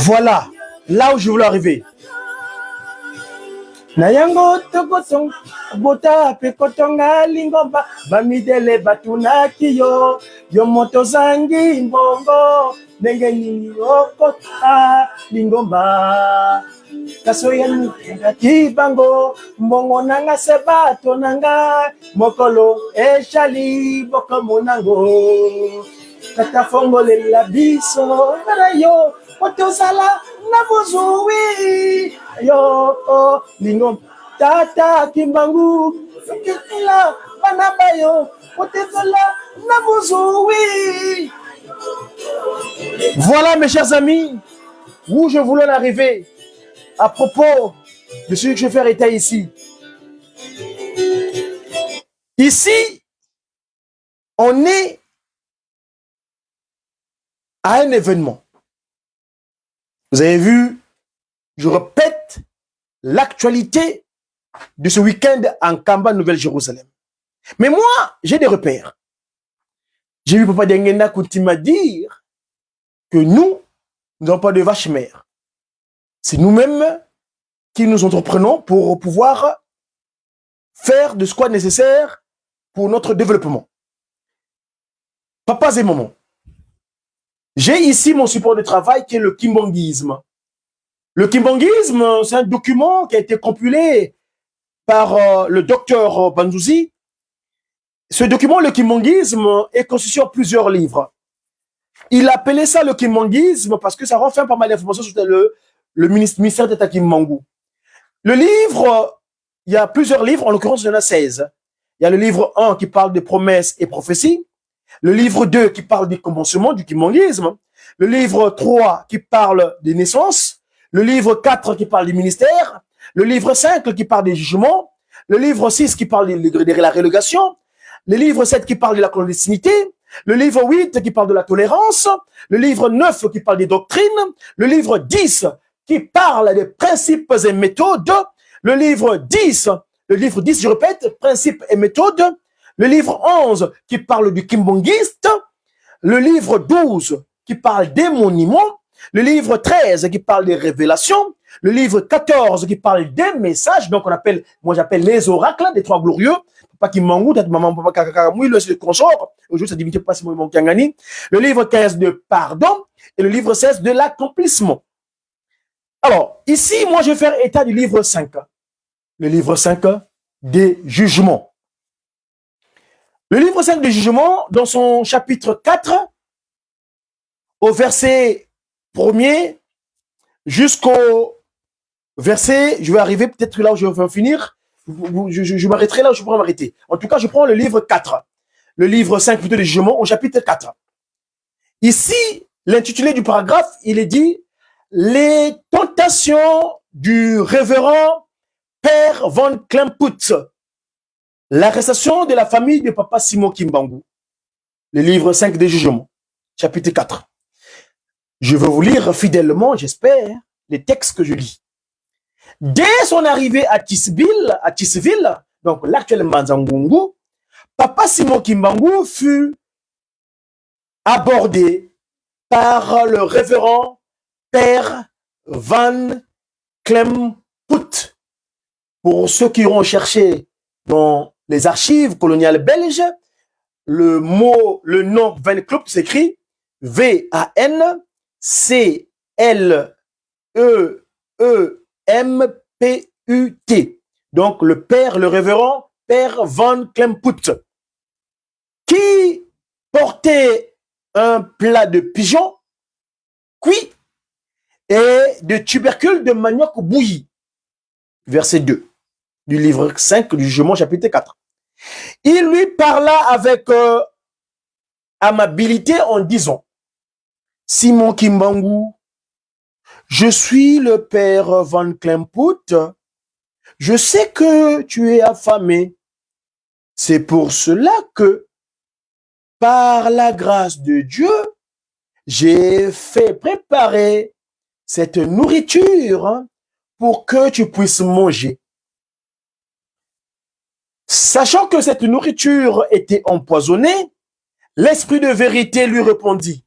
Voilà, là où je voulais arriver. Nayango tokotong bota pekotonga lingomba bamidele batunaki yo yomoto zangi mbongo nengeni okota lingomba kasoya ngati bango mbongo nanga sebato nanga mokolo eshali boko monango tata fongole la biso yo otosala na bozui yo lingo tata kimbangu la banabayo otosala na bozui. Voilà mes chers amis où je voulais en arriver à propos de ce que je vais faire état ici. Ici on est à un événement. Vous avez vu, je répète l'actualité de ce week-end en Kamba, Nouvelle-Jérusalem. Mais moi, j'ai des repères. J'ai vu Papa Dengenda Koutima dire que nous n'avons pas de vache mère. C'est nous-mêmes qui nous entreprenons pour pouvoir faire de ce quoi nécessaire pour notre développement. Papas et mamans, j'ai ici mon support de travail qui est le kimbongisme. Le kimbongisme, c'est un document qui a été compilé par le docteur Banzouzi. Ce document, le kimbongisme, est constitué en plusieurs livres. Il appelait ça le kimbongisme parce que ça renferme pas mal d'informations sur le ministère d'État Kimbangu. Le livre, il y a plusieurs livres, en l'occurrence il y en a 16. Il y a le livre 1 qui parle de promesses et prophéties. Le livre 2 qui parle du commencement du kimbongisme, le livre 3 qui parle des naissances, le livre 4 qui parle du ministère, le livre 5 qui parle des jugements, le livre 6 qui parle de la relégation, le livre 7 qui parle de la clandestinité, le livre 8 qui parle de la tolérance, le livre 9 qui parle des doctrines, le livre 10 qui parle des principes et méthodes, le livre 10, je répète, principes et méthodes, le livre 11 qui parle du kimbongiste, le livre 12 qui parle des monuments, le livre 13 qui parle des révélations, le livre 14 qui parle des messages, donc moi j'appelle les oracles des trois glorieux, Papa Kimbangu, maman, papa Kakakamouille, le consort, aujourd'hui ça divinité pas si mon Kangani, le livre 15 de pardon et le livre 16 de l'accomplissement. Alors, ici, moi je vais faire état du livre 5, le livre 5 des jugements. Le livre 5 des jugements, dans son chapitre 4, au verset 1er jusqu'au verset, je vais arriver peut-être là où je vais finir, je m'arrêterai là où je pourrais m'arrêter. En tout cas, je prends le livre 4, le livre 5 plutôt des jugements, au chapitre 4. Ici, l'intitulé du paragraphe, il est dit « Les tentations du révérend Père Van Klemputz ». L'arrestation de la famille de Papa Simon Kimbangu. Le livre 5 des jugements. chapitre 4. Je vais vous lire fidèlement, j'espère, les textes que je lis. Dès son arrivée à Tisville, donc l'actuel Manzangungu, Papa Simon Kimbangu fut abordé par le révérend Père Van Klemput. Pour ceux qui ont cherché dans les archives coloniales belges, le nom Van Klemput s'écrit V-A-N-C-L-E-E-M-P-U-T. Donc le révérend Père Van Klemput, qui portait un plat de pigeon cuit et de tubercules de manioc bouilli. Verset 2 du livre 5 du Jugement, chapitre 4. Il lui parla avec amabilité en disant: Simon Kimbangu, je suis le père Van Klemput. Je sais que tu es affamé. C'est pour cela que, par la grâce de Dieu, j'ai fait préparer cette nourriture pour que tu puisses manger. Sachant que cette nourriture était empoisonnée, l'esprit de vérité lui répondit: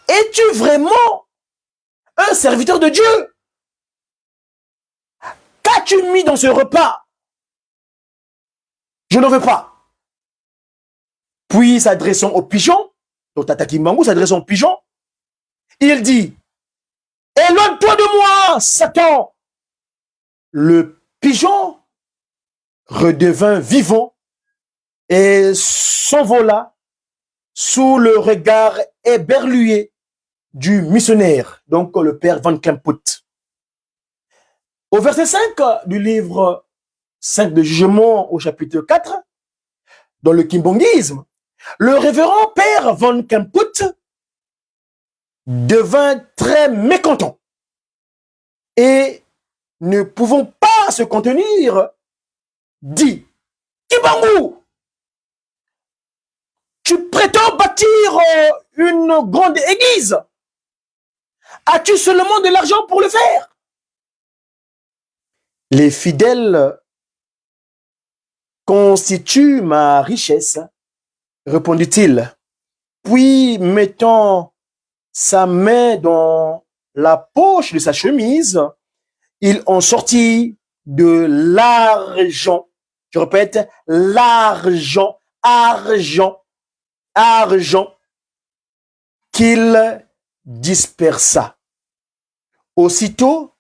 es-tu vraiment un serviteur de Dieu? Qu'as-tu mis dans ce repas? Je n'en veux pas. Puis, s'adressant au pigeon, donc Tata Kimbangu s'adressant au pigeon, il dit: éloigne-toi de moi, Satan. Le pigeon redevint vivant et s'envola sous le regard éberlué du missionnaire, donc le père Van Klemput. Au verset 5 du livre 5 de Jugement au chapitre 4, dans le kimbanguisme, le révérend père Van Klemput devint très mécontent et, ne pouvant pas se contenir, dit: Kimbangu, tu prétends bâtir une grande église. As-tu seulement de l'argent pour le faire? Les fidèles constituent ma richesse, répondit-il. Puis, mettant sa main dans la poche de sa chemise, il en sortit de l'argent. Je répète, l'argent, argent, qu'il dispersa. Aussitôt,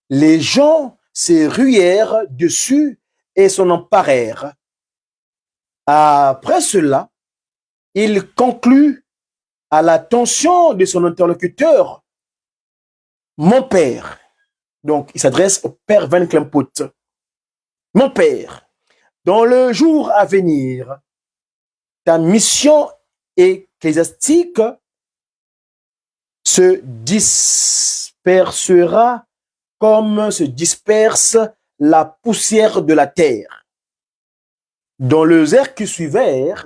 les gens se ruèrent dessus et s'en emparèrent. Après cela, il conclut à l'attention de son interlocuteur: mon père. Donc, il s'adresse au père Van Klemput. Mon père, dans le jour à venir, ta mission ecclésiastique se dispersera comme se disperse la poussière de la terre. Dans les heures qui suivèrent,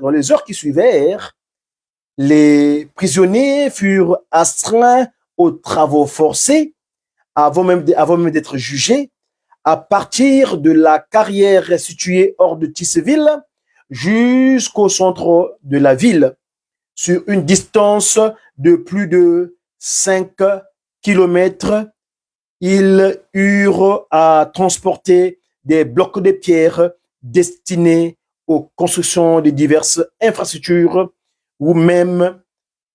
les prisonniers furent astreints aux travaux forcés avant même d'être jugés, à partir de la carrière située hors de Tisville jusqu'au centre de la ville, sur une distance de plus de 5 kilomètres. Ils eurent à transporter des blocs de pierre destinés aux constructions de diverses infrastructures ou même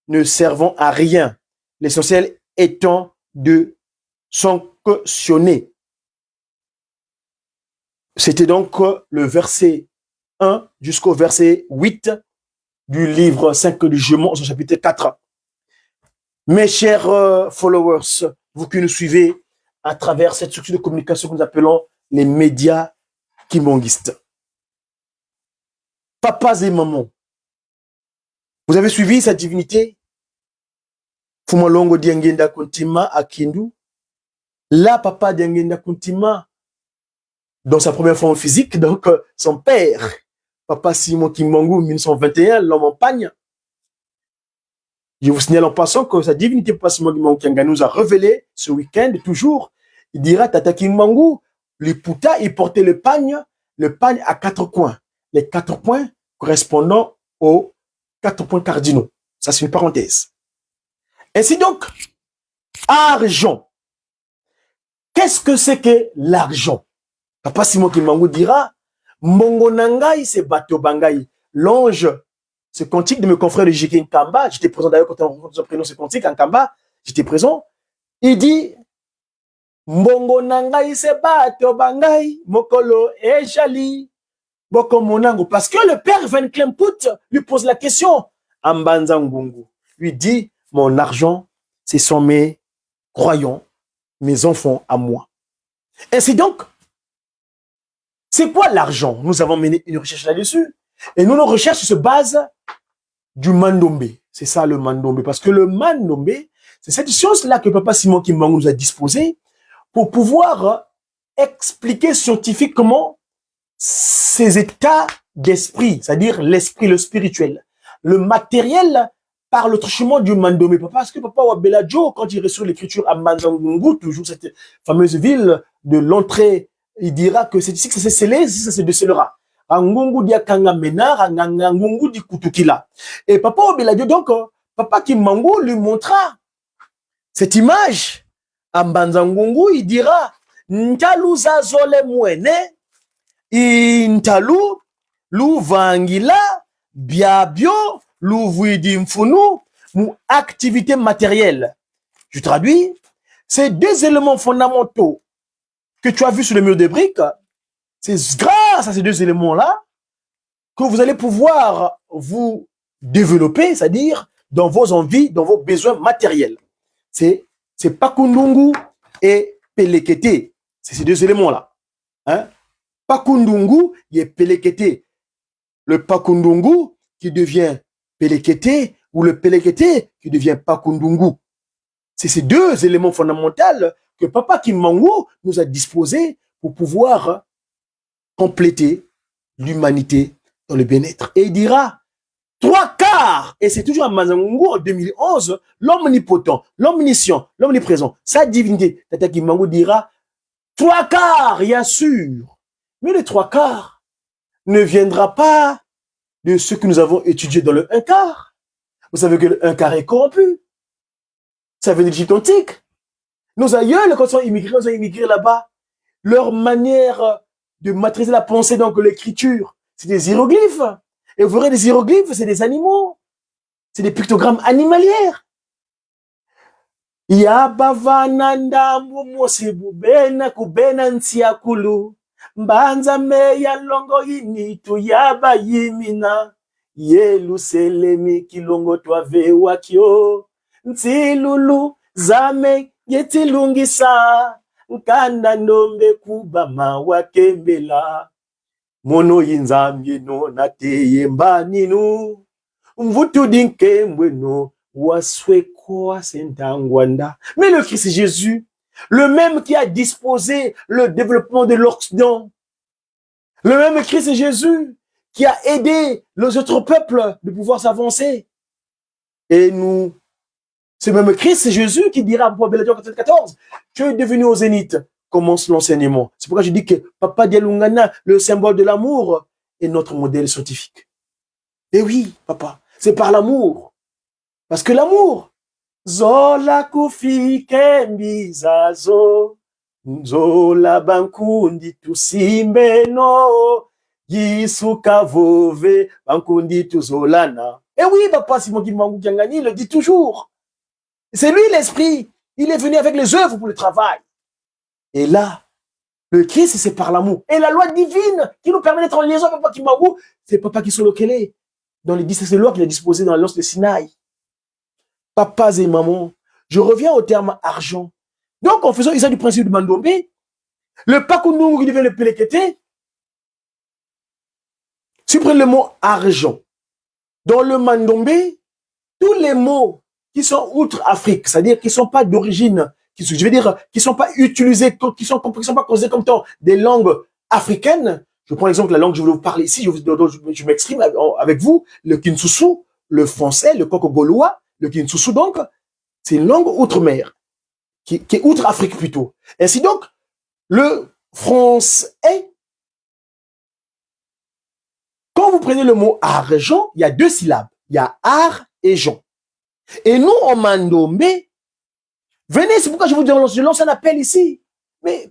ne servant à rien, l'essentiel étant de sanctionner. C'était donc le verset 1 jusqu'au verset 8 du livre 5 du Jugement, son chapitre 4. Mes chers followers, vous qui nous suivez à travers cette structure de communication que nous appelons les médias kimbanguistes. Papas et mamans, vous avez suivi sa divinité Fumalongo Diangenda Kontima à Kindu. Là, papa Diangenda Kontima, dans sa première forme physique, donc son père, Papa Simon Kimbangu, 1921, l'homme en pagne, Je vous signale en passant que sa divinité Papa Simon Kimbangu Kianga nous a révélé ce week-end, toujours, il dira Tata Kimbangu, le Puta, il portait le pagne à 4 coins. Les 4 points correspondant aux 4 points cardinaux. Ça, c'est une parenthèse. Ainsi donc, argent. Qu'est-ce que c'est que l'argent? Papa Simon Kimbangu dira, Mbongo Nangai, c'est Bato Bangai. L'ange, ce cantique de mes confrères de J.K. Nkamba, j'étais présent d'ailleurs quand on prononce ce cantique en Kamba, j'étais présent. Il dit, Mbongo Nangai, c'est Bato Bangai, Mokolo et Jali. Boko Monango. Parce que le père Van Klemput lui pose la question. Ambanza Ngungu lui dit, mon argent, ce sont mes croyants, mes enfants à moi. Ainsi donc, c'est quoi l'argent? Nous avons mené une recherche là-dessus. Et nous, nos recherches se basent du mandombe. C'est ça le mandombe. Parce que le mandombe, c'est cette chose-là que Papa Simon Kimbangu nous a disposé pour pouvoir expliquer scientifiquement ces états d'esprit, c'est-à-dire l'esprit, le spirituel. Le matériel par le truchement du mandombe. Parce que Papa Wabeladjo, quand il reçoit l'écriture à Manzangungu, toujours cette fameuse ville de l'entrée, il dira que c'est ici que ça s'est scellé, ici ça se décellera. Angungu dia kanga menar, angungu di kutukila. Et Papa Wabeladjo, donc, Papa Kimbangu lui montra cette image. À Manzangungu, il dira, Ntalu zazole mwene, Intalu, lu vangila, biabio, lu vuidi mfunu, mu activité matérielle. Je traduis, ces deux éléments fondamentaux que tu as vus sur le mur de briques, c'est grâce à ces deux éléments-là que vous allez pouvoir vous développer, c'est-à-dire dans vos envies, dans vos besoins matériels. C'est Pakundungu et Pelekete. C'est ces deux éléments-là. Hein? Pakundungu, il y a Pelekete. Le Pakundungu qui devient Pelekete ou le Pelekete qui devient Pakundungu. C'est ces deux éléments fondamentaux que Papa Kimbangu nous a disposés pour pouvoir compléter l'humanité dans le bien-être. Et il dira 3/4, et c'est toujours à Manzangungu en 2011, l'omnipotent, l'omniscient, l'omniprésent, sa divinité. Tata Kimbangu dira 3/4, il y a sûr. Mais le 3/4 ne viendra pas de ce que nous avons étudié dans le 1/4. Vous savez que le 1/4 est corrompu. Ça vient de l'Égypte antique. Nos aïeuls, quand ils ont immigré là-bas, leur manière de maîtriser la pensée, donc l'écriture, c'est des hiéroglyphes. Et vous verrez, les hiéroglyphes, c'est des animaux. C'est des pictogrammes animalières. Yabavananda mumusibu bena kubena ntiakulu. Mbanza meya longo yinitu yaba yimina. Yelu selemi kilongo twave wakyo. Ntilulu zame yetilungisa. Nkanda nombe kubama wakembela. Mono yinzambye no nateye mbaninu. Mvutu dinke mbweno waswekwa sentangwanda. Mais le Christ Jésus, le même qui a disposé le développement de l'Occident, le même Christ Jésus qui a aidé les autres peuples de pouvoir s'avancer. Et nous, ce même Christ Jésus qui dira à Papa Beladjo 14, tu es devenu au zénith, commence l'enseignement. C'est pourquoi je dis que Papa Dialungana, le symbole de l'amour, est notre modèle scientifique. Et oui, papa, c'est par l'amour. Parce que l'amour, Zola kufike mbizazo, Zola bankundi tusimbeno, Yisuka vove, bankundi tuzolana. Et oui, papa Simon Kimbangu Kiangani le dit toujours. C'est lui l'esprit. Il est venu avec les œuvres pour le travail. Et là, le Christ, c'est par l'amour. Et la loi divine qui nous permet d'être en liaison avec Papa Kimbangu, c'est Papa Kisolokele. Dans les 17 lois qu'il a disposées dans l'alliance de Sinaï. Papas et mamans, je reviens au terme argent. Donc, en faisant usage du principe de Mandombe, le Pakundungu qui devient le Pelekete, supprime le mot argent. Dans le Mandombe, tous les mots qui sont outre-Afrique, c'est-à-dire qui ne sont pas d'origine, qui ne sont pas utilisés, qui ne sont pas considérés comme tant des langues africaines. Je prends l'exemple de la langue que je voulais vous parler ici, je m'exprime avec vous, le Kinsusu, le français, le Kokogolois, Le Kinsusu, donc, c'est une langue outre-mer, qui est outre-Afrique plutôt. Ainsi donc, le français, quand vous prenez le mot argent, il y a 2 syllabes. Il y a art et Jean. Et nous, en Mandombe, venez, c'est pourquoi je vous dis, je lance un appel ici. Mais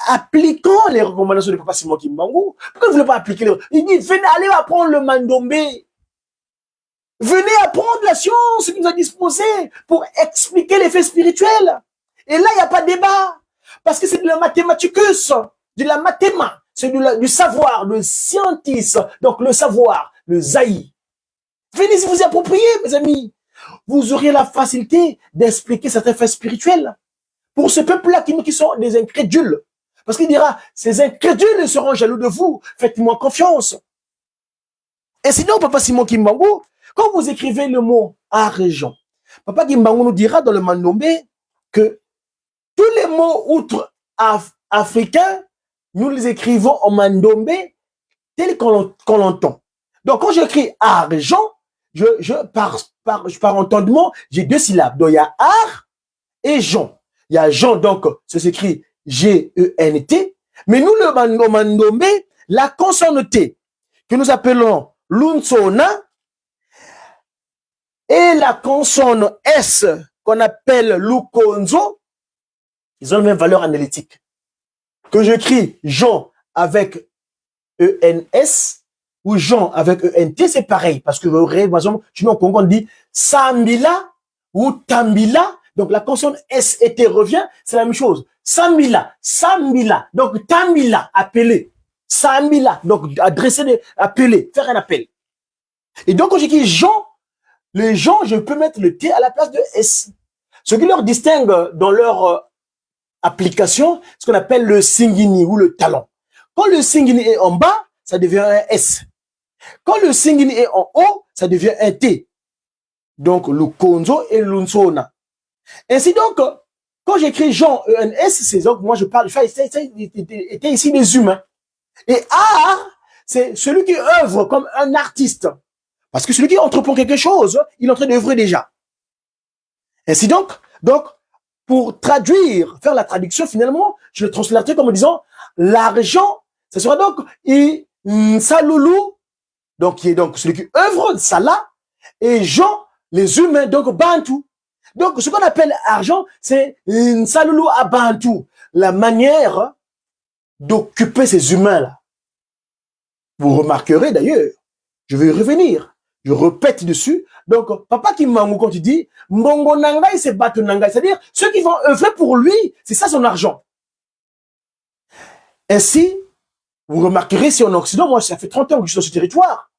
appliquons les recommandations de Papa Simon Kimbangu. Pourquoi vous ne voulez pas appliquer les... Il dit, venez, allez apprendre le Mandombe. Venez apprendre la science qui nous a disposé pour expliquer les faits spirituels. Et là, il n'y a pas de débat. Parce que c'est de la mathématicus, de la mathéma, c'est du savoir, le scientisme. Donc, le savoir, le zaï. Venez vous y approprier, mes amis. Vous aurez la facilité d'expliquer certains faits spirituels. Pour ce peuple-là qui sont des incrédules. Parce qu'il dira, ces incrédules seront jaloux de vous. Faites-moi confiance. Et sinon, Papa Simon Kimbangu, quand vous écrivez le mot argent, Papa Kimbangu nous dira dans le Mandombe que tous les mots outre-africains, nous les écrivons en Mandombe tel qu'on l'entend. Donc, quand j'écris argent, par entendement, j'ai 2 syllabes. Donc, il y a art et Jean. Il y a Jean, donc, ça s'écrit G-E-N-T. Mais nous, le Mandombe, la consonne T, que nous appelons l'unsona, et la consonne S, qu'on appelle l'ukonzo, ils ont la même valeur analytique. Que j'écris Jean avec E-N-S, ou Jean avec E-N-T, c'est pareil. Parce que, par exemple, sinon, au Congo, on dit Sambila ou Tambila. Donc, la consonne S et T revient, c'est la même chose. Sambila, Sambila. Donc, Tambila, appeler. Sambila, donc, adresser, appeler, faire un appel. Et donc, quand j'écris Jean, les gens, je peux mettre le T à la place de S. Ce qui leur distingue dans leur application, ce qu'on appelle le singini ou le talon. Quand le singini est en bas, ça devient un S. Quand le singini est en haut, ça devient un T. Donc, le konzo et l'unsona. Ainsi donc, quand j'écris Jean ENS, c'est donc, moi je parle, c'était ici des humains. Et art, c'est celui qui œuvre comme un artiste. Parce que celui qui entreprend quelque chose, il est en train d'œuvrer déjà. Ainsi donc, pour traduire, faire la traduction finalement, je le translaterai comme en disant, l'argent, ce sera donc Saloulou, donc qui est donc celui qui œuvre, Salah, et Jean, les humains, donc Bantou. Donc ce qu'on appelle argent, c'est Saloulou à Bantou, la manière d'occuper ces humains-là. Vous remarquerez d'ailleurs, je vais y revenir, je répète dessus. Donc, Papa Kimbangu, quand il dit Mbongo Nangai, c'est Bato Nangai, c'est-à-dire ceux qui vont œuvrer pour lui, c'est ça son argent. Ainsi, vous remarquerez, si en Occident, moi, ça fait 30 ans que je suis sur ce territoire.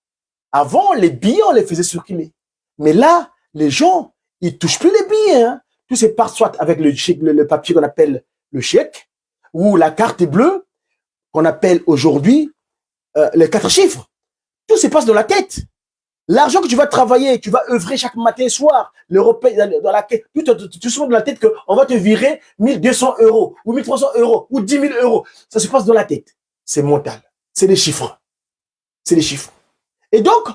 Avant, les billets, on les faisait circuler. Mais là, les gens, ils touchent plus les billets. Hein. Tout se passe soit avec le papier qu'on appelle le chèque, ou la carte bleue, qu'on appelle aujourd'hui les 4 chiffres. Tout se passe dans la tête. L'argent que tu vas travailler, tu vas œuvrer chaque matin et soir, l'Européen dans la tête, tout souvent dans la tête qu'on va te virer 1200 € ou 1300 € ou 10 000 €. Ça se passe dans la tête. C'est mental. C'est des chiffres. C'est des chiffres. Et donc,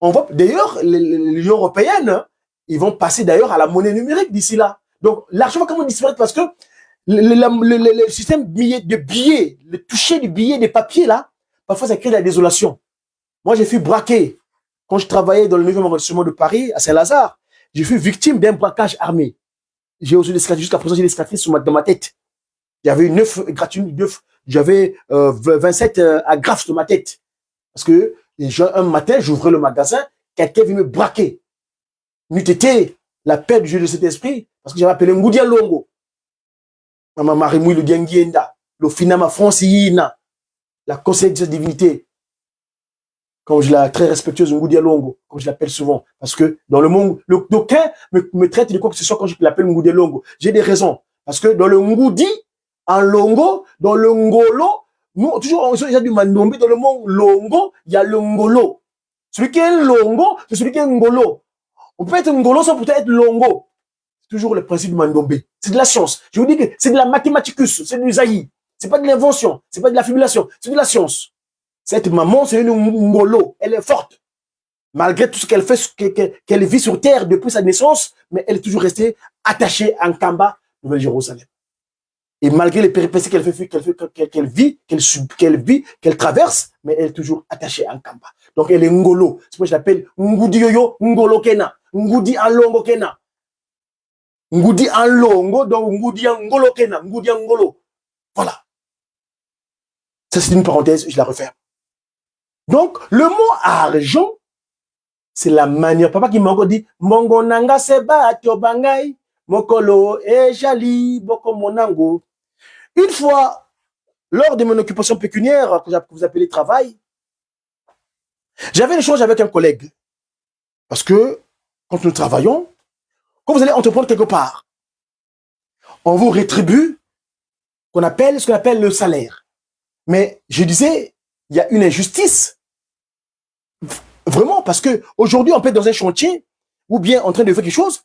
on va, d'ailleurs, l'Union européenne, ils vont passer d'ailleurs à la monnaie numérique d'ici là. Donc, l'argent va comment disparaître parce que le système de billets, le toucher du billet, des papiers là, parfois ça crée de la désolation. Moi, j'ai fui braquer. Quand je travaillais dans le 9e arrondissement de Paris, à Saint-Lazare, j'ai fui victime d'un braquage armé. J'ai aussi des cicatrices, jusqu'à présent, j'ai des cicatrices dans ma tête. J'avais 9 gratuits, j'avais 27 agrafes sur ma tête. Parce que un matin, j'ouvrais le magasin, quelqu'un vient me braquer. N'eût été la paix du jeu de cet esprit, parce que j'avais appelé Ngoudia Longo. Maman Marimou, le Gengienda, le Finama Francina, la conseillère de cette divinité. Comme je la très respectueuse Ngoudia Longo, comme je l'appelle souvent. Parce que dans le monde, d'aucuns me traite de quoi que ce soit quand je l'appelle Ngoudia Longo. J'ai des raisons. Parce que dans le Ngoudi, en Longo, dans le Ngolo, nous, toujours, on a du Mandombe, dans le monde Longo, il y a le Ngolo. Celui qui est Longo, c'est celui qui est Ngolo. On peut être Ngolo sans peut-être Longo. C'est toujours le principe du Mandombe. C'est de la science. Je vous dis que c'est de la mathématicus, c'est du zaï. C'est pas de l'invention, c'est pas de la fibulation, c'est de la science. Cette maman, c'est une Ngolo. Elle est forte. malgré tout ce qu'elle fait, qu'elle vit sur terre depuis sa naissance, mais elle est toujours restée attachée à Nkamba, Nouvelle-Jérusalem. Et malgré les péripéties qu'elle vit, qu'elle traverse, mais elle est toujours attachée à Nkamba. Donc elle est Ngolo. C'est pourquoi je l'appelle Ngudi Yoyo, Ngolo Kena. Ngudi Alongo Kena. Ngudi Alongo, donc Ngudi Ngolo Kena. Ngudi Ngolo. Voilà. Ça, c'est une parenthèse, je la referme. Donc, le mot argent, c'est la manière. Papa qui m'a encore dit, Mongo nanga seba tiobangai, mokolo e jali boko monango. Une fois, lors de mon occupation pécuniaire, que vous appelez travail, j'avais un échange avec un collègue. Parce que, quand nous travaillons, quand vous allez entreprendre quelque part, on vous rétribue ce qu'on appelle le salaire. Mais je disais, il y a une injustice. Vraiment, parce que aujourd'hui, on peut être dans un chantier ou bien en train de faire quelque chose.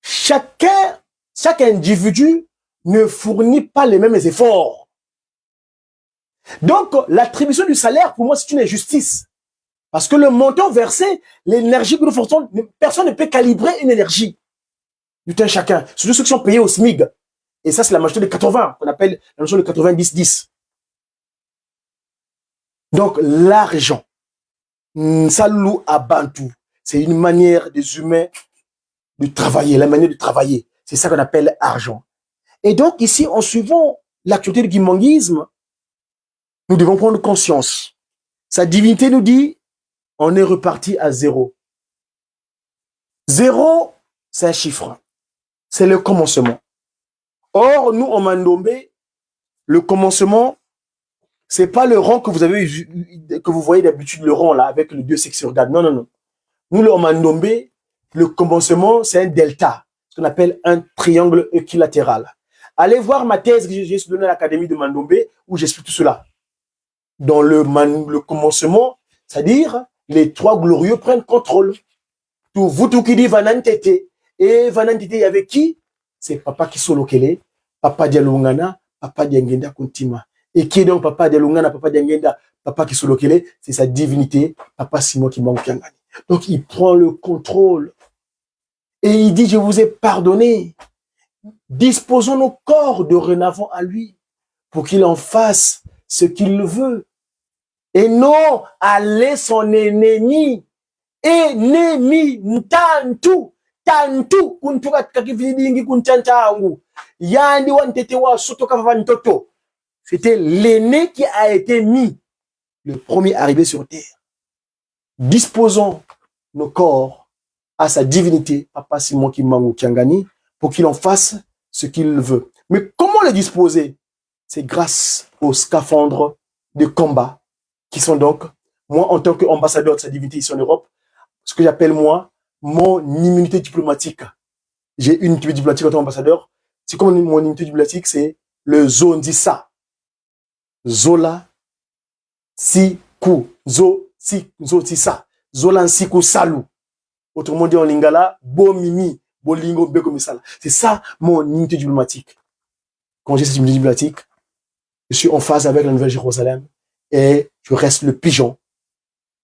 Chaque individu ne fournit pas les mêmes efforts. Donc, l'attribution du salaire, pour moi, c'est une injustice. Parce que le montant versé, l'énergie que nous fournissons, personne ne peut calibrer une énergie du temps chacun. Surtout ceux qui sont payés au SMIG. Et ça, c'est la majorité de 80, qu'on appelle la notion de 90-10. Donc, l'argent, Salou Abantu, c'est une manière des humains de travailler, la manière de travailler. C'est ça qu'on appelle argent. Et donc, ici, en suivant l'actualité du kimanguisme, nous devons prendre conscience. Sa divinité nous dit, on est reparti à 0. 0, c'est un chiffre. C'est le commencement. Or, nous, en Mandombé, le commencement, c'est pas le rang que vous voyez d'habitude, le rang là, avec le 2 sexy organes. Non, non, non. Nous, le Mandombé, le commencement, c'est un delta, ce qu'on appelle un triangle équilatéral. Allez voir ma thèse que j'ai donnée à l'Académie de Mandombé, où j'explique tout cela. Dans le commencement, c'est-à-dire, les trois glorieux prennent contrôle. Tout vous tout qui dit Vanantete. Et Vanantete, il y avait qui? C'est Papa Kisolokele, Papa Dialungana, Papa Diangenda Kuntima. Et qui est donc Papa Dialungana, Papa Diangenda, Papa Kisolokele? C'est sa divinité, Papa Simon Kimbangukiangani. Donc il prend le contrôle. Et il dit, je vous ai pardonné. Disposons nos corps dorénavant à lui, pour qu'il en fasse ce qu'il veut. Et non, aller son ennemi. Ennemi, tantu, kuntuka kakifidingi kunchantangu. Yandi wantete wa soto kafantoto. C'était l'aîné qui a été mis, le premier arrivé sur terre. Disposons nos corps à sa divinité, Papa Simon Kimbangu Kiangani, pour qu'il en fasse ce qu'il veut. Mais comment le disposer? C'est grâce aux scaphandres de combat, qui sont donc, moi, en tant qu'ambassadeur de sa divinité ici en Europe, ce que j'appelle, moi, mon immunité diplomatique. J'ai une immunité diplomatique en tant qu'ambassadeur. C'est comme mon immunité diplomatique, c'est le Zondissa. Zola, Siku, Zotissa. Zola, Siku, Salou. Autrement dit en lingala, Bomimi, Bolingo, Bekomisala. C'est ça, mon immunité diplomatique. Quand j'ai cette immunité diplomatique, je suis en phase avec la Nouvelle-Jérusalem et je reste le pigeon,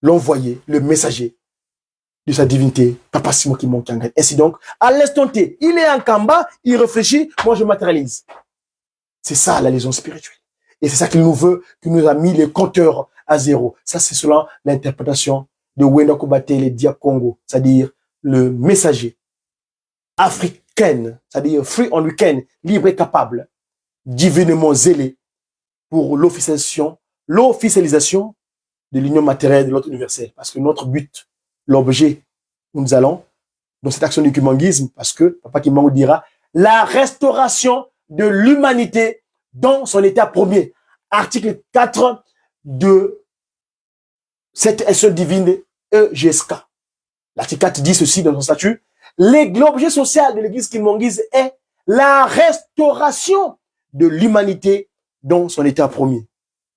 l'envoyé, le messager de sa divinité, Papa Simon Kimbangu. Ainsi donc, à l'instant T, il est en Kamba, il réfléchit, moi je matérialise. C'est ça la liaison spirituelle. Et c'est ça qu'il nous veut, qu'il nous a mis les compteurs à 0. Ça, c'est selon l'interprétation de Wenda Kubatele Dia Congo, c'est-à-dire le messager africain, c'est-à-dire free on weekend, libre et capable, divinement zélé pour l'officialisation de l'union matérielle de l'autre universel. Parce que notre but, l'objet où nous allons, dans cette action du kimanguisme, parce que Papa Kimbangu dira, la restauration de l'humanité dans son état premier. Article 4 de cette instance divine EGSK. L'article 4 dit ceci dans son statut. L'objet social de l'église kimanguise est la restauration de l'humanité dans son état premier.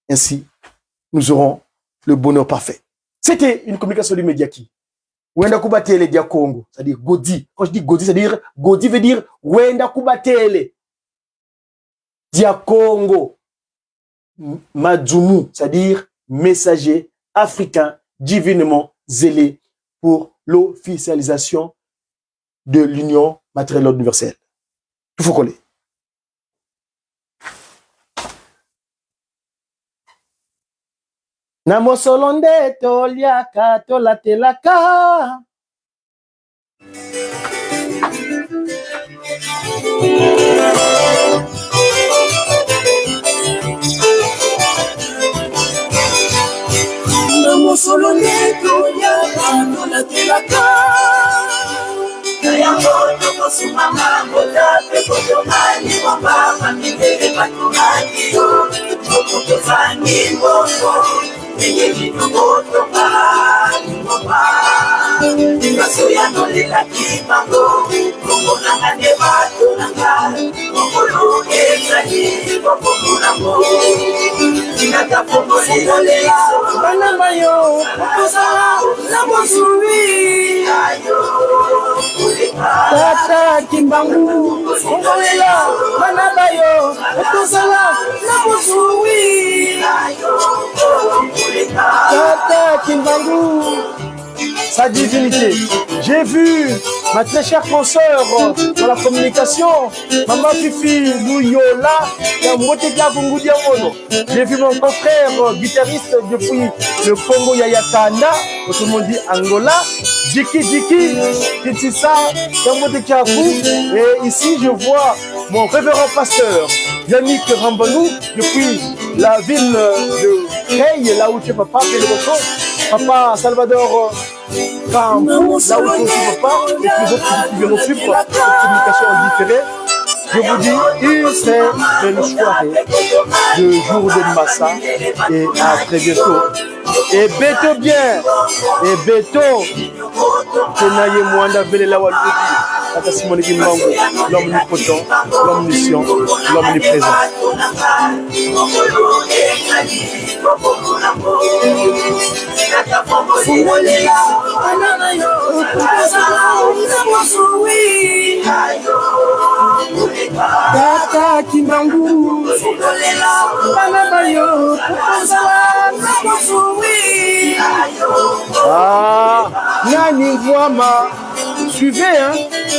Ainsi, nous aurons le bonheur parfait. C'était une communication du Médiaki. Wenda Kubatele Dia Congo, c'est-à-dire Godi. Quand je dis Godi, c'est-à-dire Godi veut dire Wenda Kubatele Dia Congo. Madzumu, c'est-à-dire messager africain divinement zélé pour l'officialisation de l'union matérielle universelle. Il faut coller. Namosolonde toliaka tolatelaka. Namosolonde toliaka tolatelaka. Nayango tokosumama motate kotomani mambama mibele patomani yo tokotozani mboko nenye minomotoka mamba ngasoya nolela kibango komonangane batonanga kokologezani kokomunamo inatafongolela Banamayo, kozala na mosumi ayo Tata Kimbangu, Kongolela, Manabayo, Otosala, Namosoui. Tata Kimbangu, sa divinité. J'ai vu ma très chère consoeur dans la communication, Maman Fifi Louyola, j'ai vu mon confrère guitariste depuis le Congo Yayakanda, autrement dit Angola, Diki Kitissa, et ici je vois mon révérend pasteur Yannick Rambanou depuis la ville de Creil, là où tu es papa, Papa Salvador Campou, là où tu es papa, et puis les autres qui viennent au suivre, la communication en différé. Je vous dis, une très belle soirée de jour de Massa et à très bientôt. Et béto bien, et béto, Tenaye Mwanda Velela Waludi, Tata Simone Kimbangu, l'omnipotent, l'omniscient, l'omniprésent. Tata Kimbangu, ah, Nani Voama, suivez hein,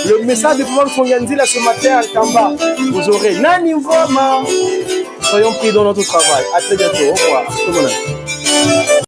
le message de Pouvoir Fonyanzi là ce matin à Kamba. Vous aurez Nani Voama. Soyons pris dans notre travail. À très bientôt. Au revoir.